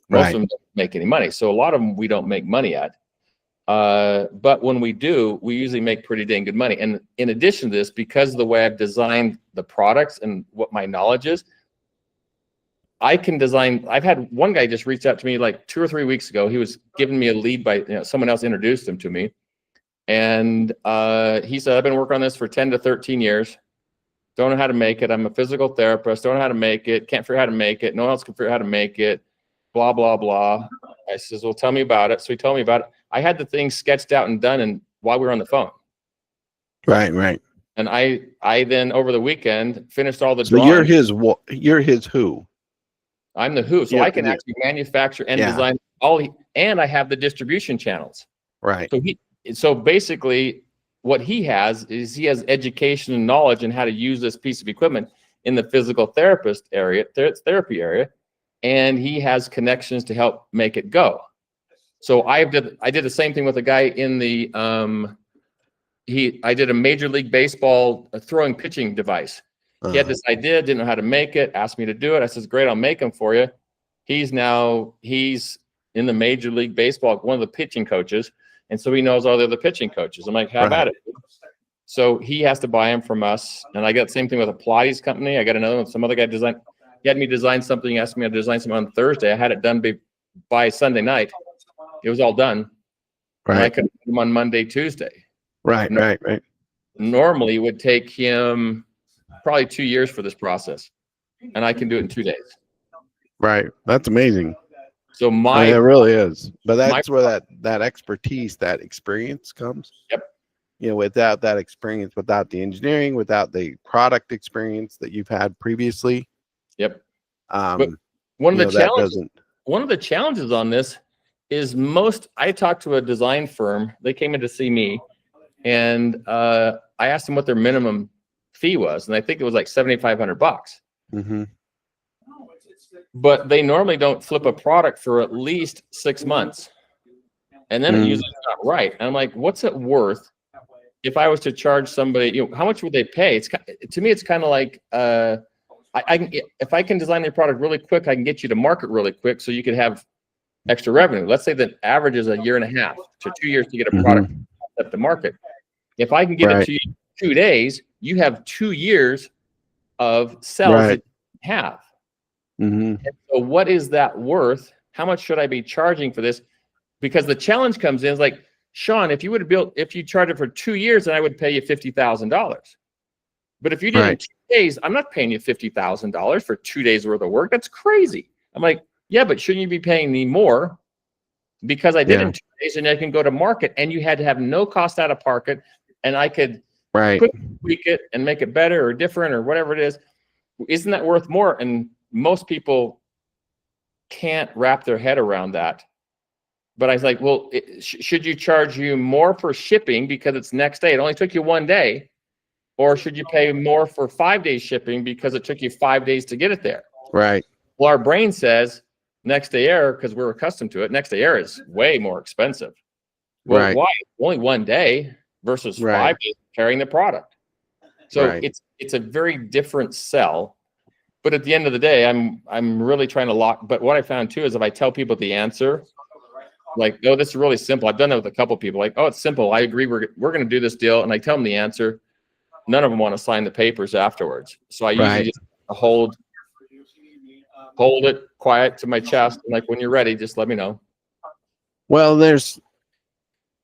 Most of them don't make any money. So a lot of them we don't make money at. But when we do, we usually make pretty dang good money. And in addition to this, because of the way I've designed the products and what my knowledge is, I can design. I've had one guy just reach out to me like 2 or 3 weeks ago. He was giving me a lead by someone else introduced him to me. And he said, I've been working on this for 10 to 13 years. Don't know how to make it. I'm a physical therapist. Don't know how to make it. Can't figure out how to make it. No one else can figure out how to make it. Blah, blah, blah. I says, well, tell me about it. So he told me about it. I had the thing sketched out and done while we were on the phone. Right. And I then over the weekend finished all the So drawings. you're his who? I'm the who. So I can actually manufacture and design and I have the distribution channels. Right. So basically what he has education and knowledge in how to use this piece of equipment in the physical therapy area. And he has connections to help make it go. So I did the same thing with a guy in the I did a Major League Baseball throwing pitching device. He had this idea, didn't know how to make it, asked me to do it. I says, great, I'll make them for you. He's in the Major League Baseball, one of the pitching coaches. And so he knows all the other pitching coaches. I'm like, how about it? So he has to buy them from us. And I got the same thing with a Pilates company. I got another one, some other guy designed. He had me design something, asked me to design something on Thursday. I had it done by Sunday night. It was all done. Right. And I could put them on Monday, Tuesday. Right. Normally it would take him probably 2 years for this process. And I can do it in 2 days. Right. That's amazing. So it really is. But that's where that expertise, that experience comes. Yep. Without that experience, without the engineering, without the product experience that you've had previously. Yep. But one of the challenges on this is I talked to a design firm. They came in to see me, and I asked them what their minimum fee was, and I think it was like $7,500. Mm-hmm. But they normally don't flip a product for at least 6 months, and then it usually is not right. And I'm like, what's it worth if I was to charge somebody? How much would they pay? To me, it's kind of like if I can design your product really quick, I can get you to market really quick, so you could have extra revenue. Let's say the average is 1.5 years to 2 years to get a product up to market. If I can get it to you in 2 days, you have 2 years of sales that you have. And so what is that worth? How much should I be charging for this? Because the challenge comes in is like, Sean, if you charge it for 2 years, then I would pay you $50,000. But if you did it in 2 days, I'm not paying you $50,000 for 2 days worth of work. That's crazy. I'm like, yeah, but shouldn't you be paying me more? Because I did it in 2 days and I can go to market, and you had to have no cost out of pocket, and I could quickly tweak it and make it better or different or whatever it is. Isn't that worth more? And most people can't wrap their head around that. But I was like, well, should you charge you more for shipping because it's next day? It only took you 1 day. Or should you pay more for 5 days shipping because it took you 5 days to get it there? Right. Well, our brain says next day air, because we're accustomed to it, next day air is way more expensive. Well, why? Only 1 day versus 5 days carrying the product. So it's a very different sell. But at the end of the day, I'm really trying to lock. But what I found too is if I tell people the answer, like, oh, this is really simple. I've done that with a couple people. Like, oh, it's simple. I agree. We're going to do this deal. And I tell them the answer. none of them want to sign the papers afterwards. So I usually Right. just hold it quiet to my chest. And like, when you're ready, just let me know. Well, there's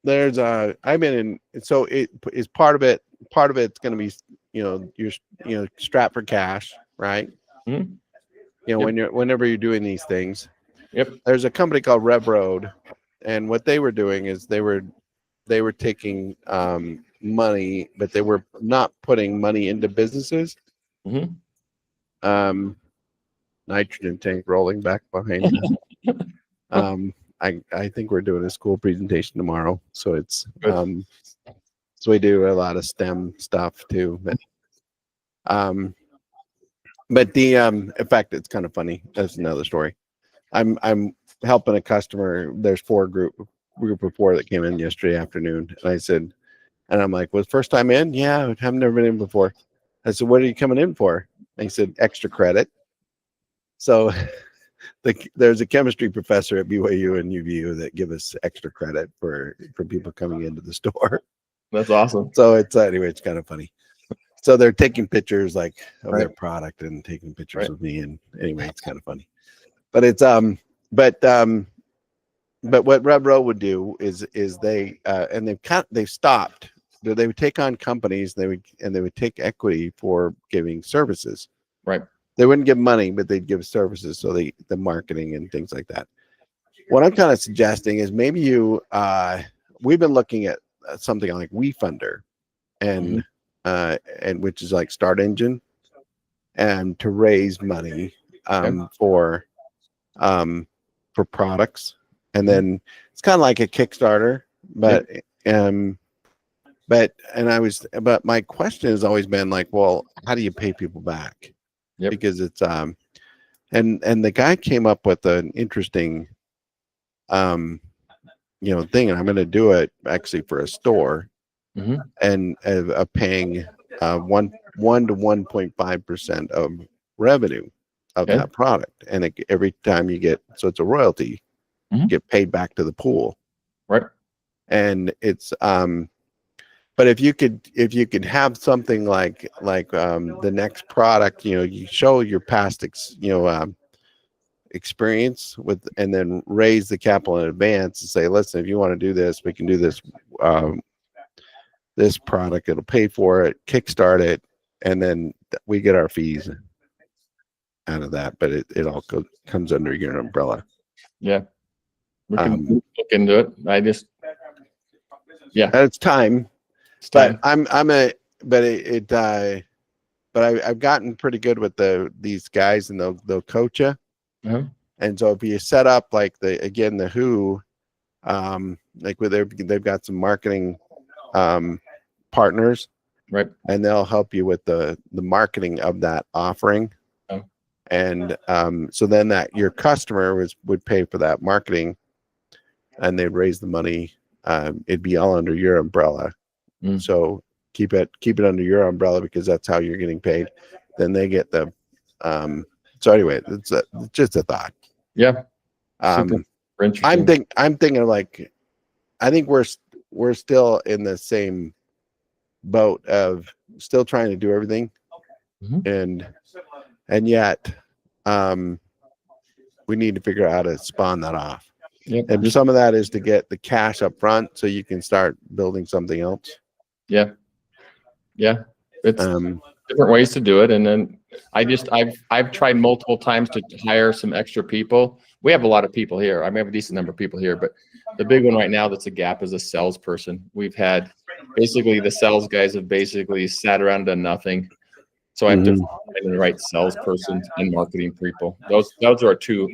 I've been in, so it is part of it's going to be, you're strapped for cash, right? Mhm. You know, Yep. whenever you're doing these things. Yep. There's a company called Rev Road, and what they were doing is they were taking money, but they were not putting money into businesses. Mhm. Nitrogen tank rolling back behind. I think we're doing a school presentation tomorrow, so it's Good. so we do a lot of STEM stuff too. But the in fact, it's kind of funny. That's another story. I'm helping a customer. There's group of 4 that came in yesterday afternoon, and I said, and I'm like, "Was first time in? Yeah, I've never been in before." I said, "What are you coming in for?" And he said, "Extra credit." So there's a chemistry professor at BYU and UVU that give us extra credit for people coming into the store. That's awesome. So it's anyway, it's kind of funny. So they're taking pictures like of their Right. product and taking pictures Right. of me, and anyway, it's kind of funny. But it's but what Revro would do is they and they've stopped. They would take on companies. They would take equity for giving services. Right. They wouldn't give money, but they'd give services. So the marketing and things like that. What I'm kind of suggesting is maybe we've been looking at something like WeFunder, and which is like Start Engine, and to raise money for products, and then it's kind of like a Kickstarter, but but my question has always been like, well, how do you pay people back? Because it's and the guy came up with an interesting thing, and I'm going to do it actually for a store, and paying 1 to 1.5% of revenue of that product, and every time you get, so it's a royalty, you get paid back to the pool, right? And it's but if you could have something like the next product, you show your past experience with, and then raise the capital in advance and say, listen, if you want to do this, we can do this this product, it'll pay for it, kickstart it, and then we get our fees out of that, but it all comes under your umbrella. Yeah, we can look into it. It's time. But I've gotten pretty good with these guys, and they'll coach you. And so if you set up like the Who, like they've got some marketing partners, right? And they'll help you with the marketing of that offering. And so then that your customer would pay for that marketing, and they'd raise the money. It'd be all under your umbrella. So keep it under your umbrella, because that's how you're getting paid. Then they get the so anyway, it's just a thought. Yeah. Super I'm thinking of like, I think we're still in the same boat of still trying to do everything, and yet we need to figure out how to spawn that off. And some of that is to get the cash up front so you can start building something else. It's different ways to do it. And then I've tried multiple times to hire some extra people. We have a lot of people here. I mean, we have a decent number of people here, but the big one right now that's a gap is a salesperson. We've had basically the sales guys have basically sat around and done nothing. So I have to find the right salesperson and marketing people. Those are our 2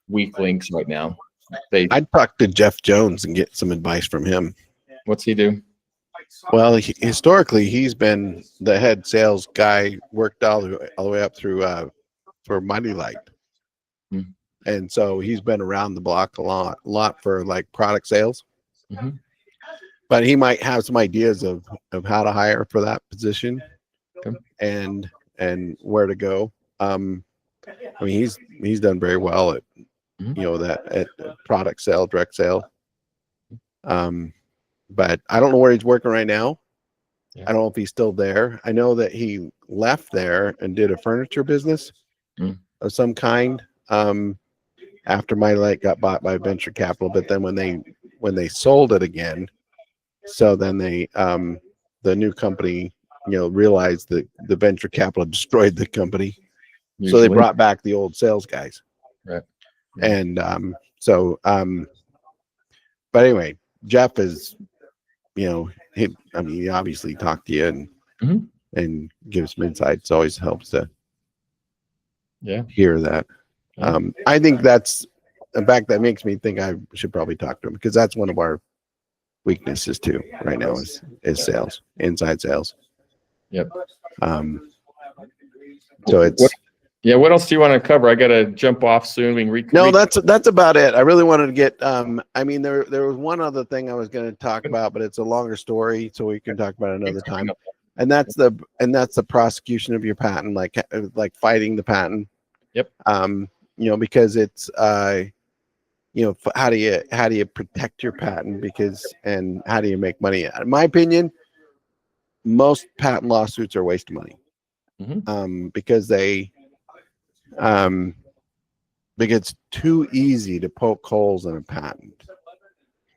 weak links right now. I'd talk to Jeff Jones and get some advice from him. What's he do? Well, historically, he's been the head sales guy, worked all the way up through for Mighty Light. And so he's been around the block a lot for like product sales. But he might have some ideas of how to hire for that position, and where to go. I mean, he's done very well at at product sale, direct sale. But I don't know where he's working right now. I don't know if he's still there. I know that he left there and did a furniture business of some kind. After my light got bought by venture capital, but then when they sold it again, so then they the new company, realized that the venture capital destroyed the company. So they brought back the old sales guys. Right. And but anyway, Jeff is, he obviously talked to you and gives some insights. Always helps to hear that. I think that's, in fact, that makes me think I should probably talk to him, because that's one of our weaknesses too right now is sales, inside sales. Yep. So it's what else do you want to cover? I gotta jump off soon. No, that's about it. I really wanted to get there was one other thing I was going to talk about, but it's a longer story, so we can talk about it another time. And that's the prosecution of your patent, like fighting the patent. Yep. Because it's how do you protect your patent, and how do you make money? In my opinion, most patent lawsuits are a waste of money. Because it's too easy to poke holes in a patent,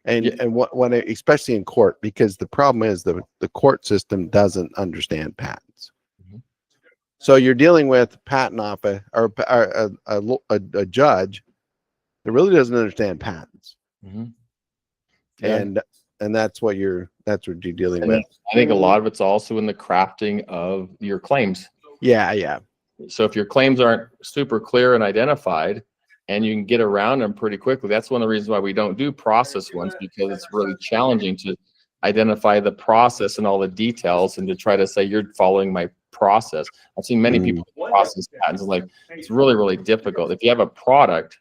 and when especially in court, because the problem is the court system doesn't understand patents. So you're dealing with patent office or a judge that really doesn't understand patents, and that's what you're dealing with. I think a lot of it's also in the crafting of your claims. Yeah. So if your claims aren't super clear and identified, and you can get around them pretty quickly, that's one of the reasons why we don't do process ones, because it's really challenging to identify the process and all the details, and to try to say you're following my process. I've seen many people process patents, it's really, really difficult. If you have a product,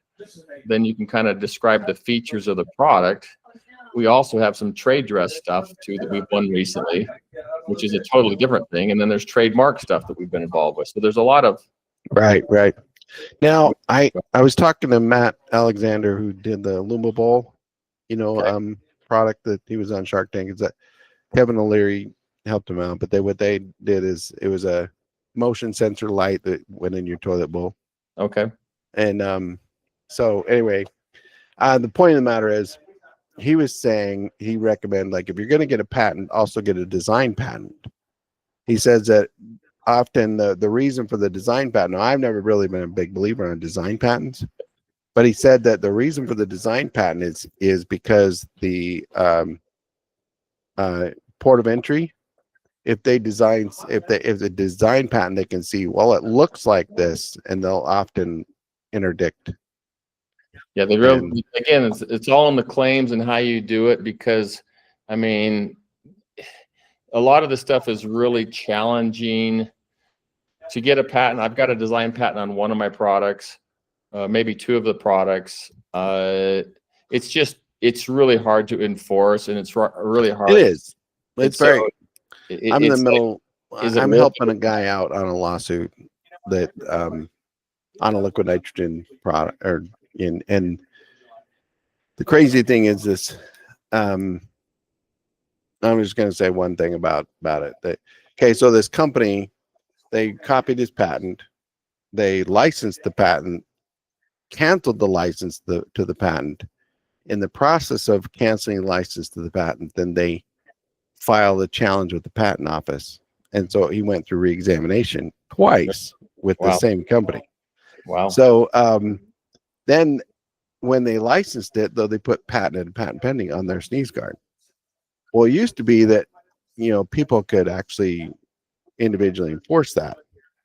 then you can kind of describe the features of the product. We also have some trade dress stuff too that we've won recently, which is a totally different thing. And then there's trademark stuff that we've been involved with. So there's a lot of right. Now I was talking to Matt Alexander, who did the Luma Bowl, product that he was on Shark Tank. Is that Kevin O'Leary helped him out, but what they did is it was a motion sensor light that went in your toilet bowl. Okay. And so anyway, the point of the matter is, he was saying he recommend, if you're going to get a patent, also get a design patent. He says that often the reason for the design patent, now, I've never really been a big believer on design patents, but he said that the reason for the design patent is because the port of entry, if the design patent, they can see, well, it looks like this, and they'll often interdict. Yeah, it's all in the claims and how you do it, because a lot of the stuff is really challenging to get a patent. I've got a design patent on one of my products, maybe two of the products. It's really hard to enforce, and it's really hard. It is. I'm in the middle. I'm helping a guy out on a lawsuit that on a liquid nitrogen product, and the crazy thing is this. I'm just going to say one thing about it. So this company, they copied his patent, they licensed the patent, canceled the license to the patent. In the process of canceling license to the patent, then they filed a challenge with the patent office, and so he went through reexamination twice with the same company. Wow. So then when they licensed it, though, they put patent and patent pending on their sneeze guard. Well, it used to be that people could actually individually enforce that,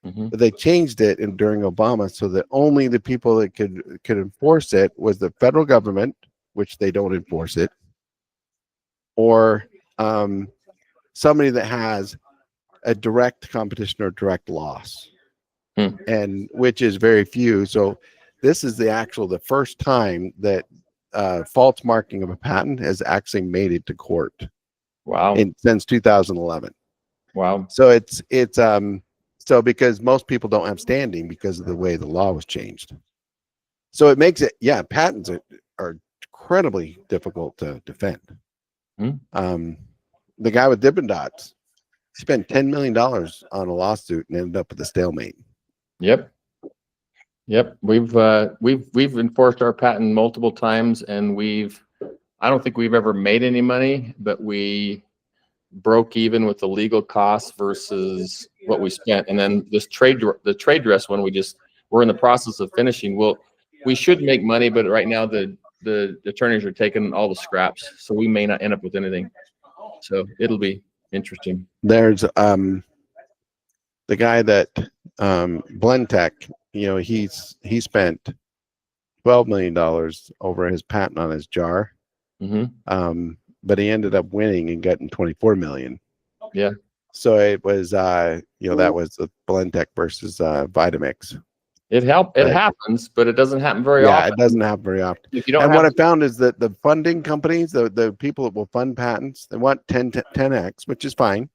but they changed it during Obama, so that only the people that could enforce it was the federal government, which they don't enforce it, or somebody that has a direct competition or direct loss, and which is very few. So this is the first time that false marking of a patent has actually made it to court. Wow. Since 2011. Wow. So it's so because most people don't have standing because of the way the law was changed. So it makes it, patents are incredibly difficult to defend. The guy with Dippin' Dots, spent $10 million on a lawsuit and ended up with a stalemate. Yep. Yep. We've enforced our patent multiple times, and I don't think we've ever made any money, but we broke even with the legal costs versus what we spent. And then the trade dress one, we're in the process of finishing. We should make money, but right now the attorneys are taking all the scraps, so we may not end up with anything. So it'll be interesting. There's the guy that Blendtech, he spent $12 million over his patent on his jar. But he ended up winning and getting 24 million. Yeah. So it was that was the Blendtech versus Vitamix. It happens, but it doesn't happen very often. Yeah, it doesn't happen very often. If you don't what I found is that the funding companies, the people that will fund patents, they want 10x, which is fine.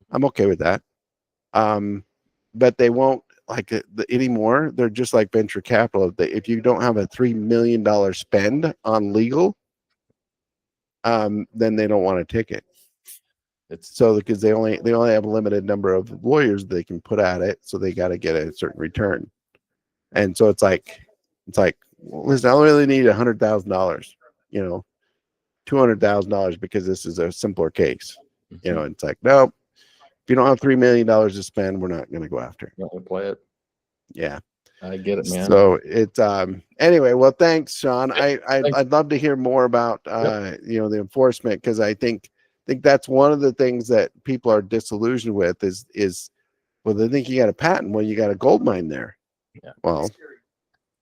I'm okay with that. But they won't anymore. They're just like venture capital. If you don't have a $3 million spend on legal, then they don't want to take it. Because they only have a limited number of lawyers they can put at it, so they got to get a certain return. And so it's like, well, listen, I only really need $100,000, $200,000 because this is a simpler case. It's like, no, if you don't have $3 million to spend, we're not going to go after it. Not going to play it. Yeah. I get it, man. So it's anyway. Well, thanks, Sean. I'd love to hear more about the enforcement, because I think that's one of the things that people are disillusioned with is well, they think you got a patent. Well, you got a gold mine there. Yeah. Well,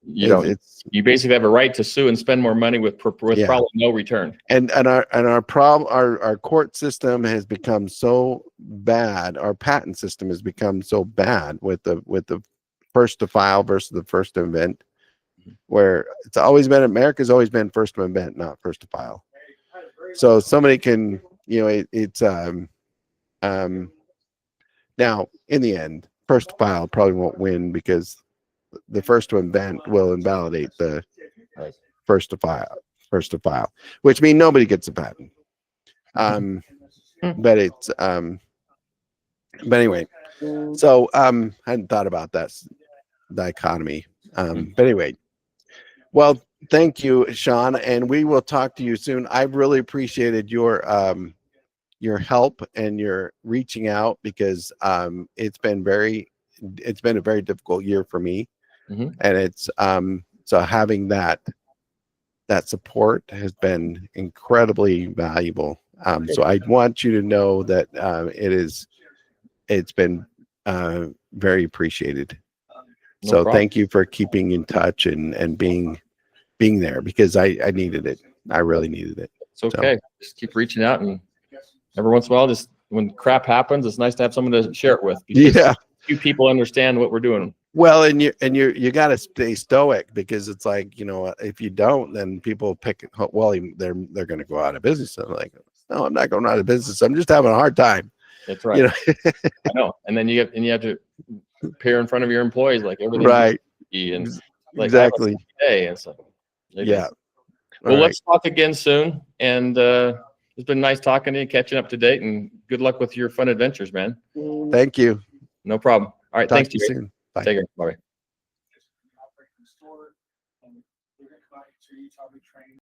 you basically have a right to sue and spend more money with probably no return. And our court system has become so bad. Our patent system has become so bad with the first to file versus the first to invent, where America's always been first to invent, not first to file. So somebody can, now in the end, first to file probably won't win, because the first to invent will invalidate the first to file, which means nobody gets a patent. But anyway, so I hadn't thought about that dichotomy. But anyway, well, thank you, Sean, and we will talk to you soon. I've really appreciated your help and your reaching out, because it's been a very difficult year for me. And it's so having that support has been incredibly valuable. So I want you to know that it's been very appreciated. No problem. Thank you for keeping in touch and being there, because I needed it. I really needed it. It's okay. So, just keep reaching out, and every once in a while, just when crap happens, it's nice to have someone to share it with. Yeah. Few people understand what we're doing. Well, and you got to stay stoic, because it's like, if you don't, then people pick, well, they're going to go out of business. I'm like, no, I'm not going out of business. I'm just having a hard time. That's right. I know. And then you have to appear in front of your employees like everything. Right. And like, exactly. Hey, and so yeah. Well, let's talk again soon. And it's been nice talking to you, catching up to date, and good luck with your fun adventures, man. Thank you. No problem. All right. Thanks to you soon. Bye. Take care. Bye.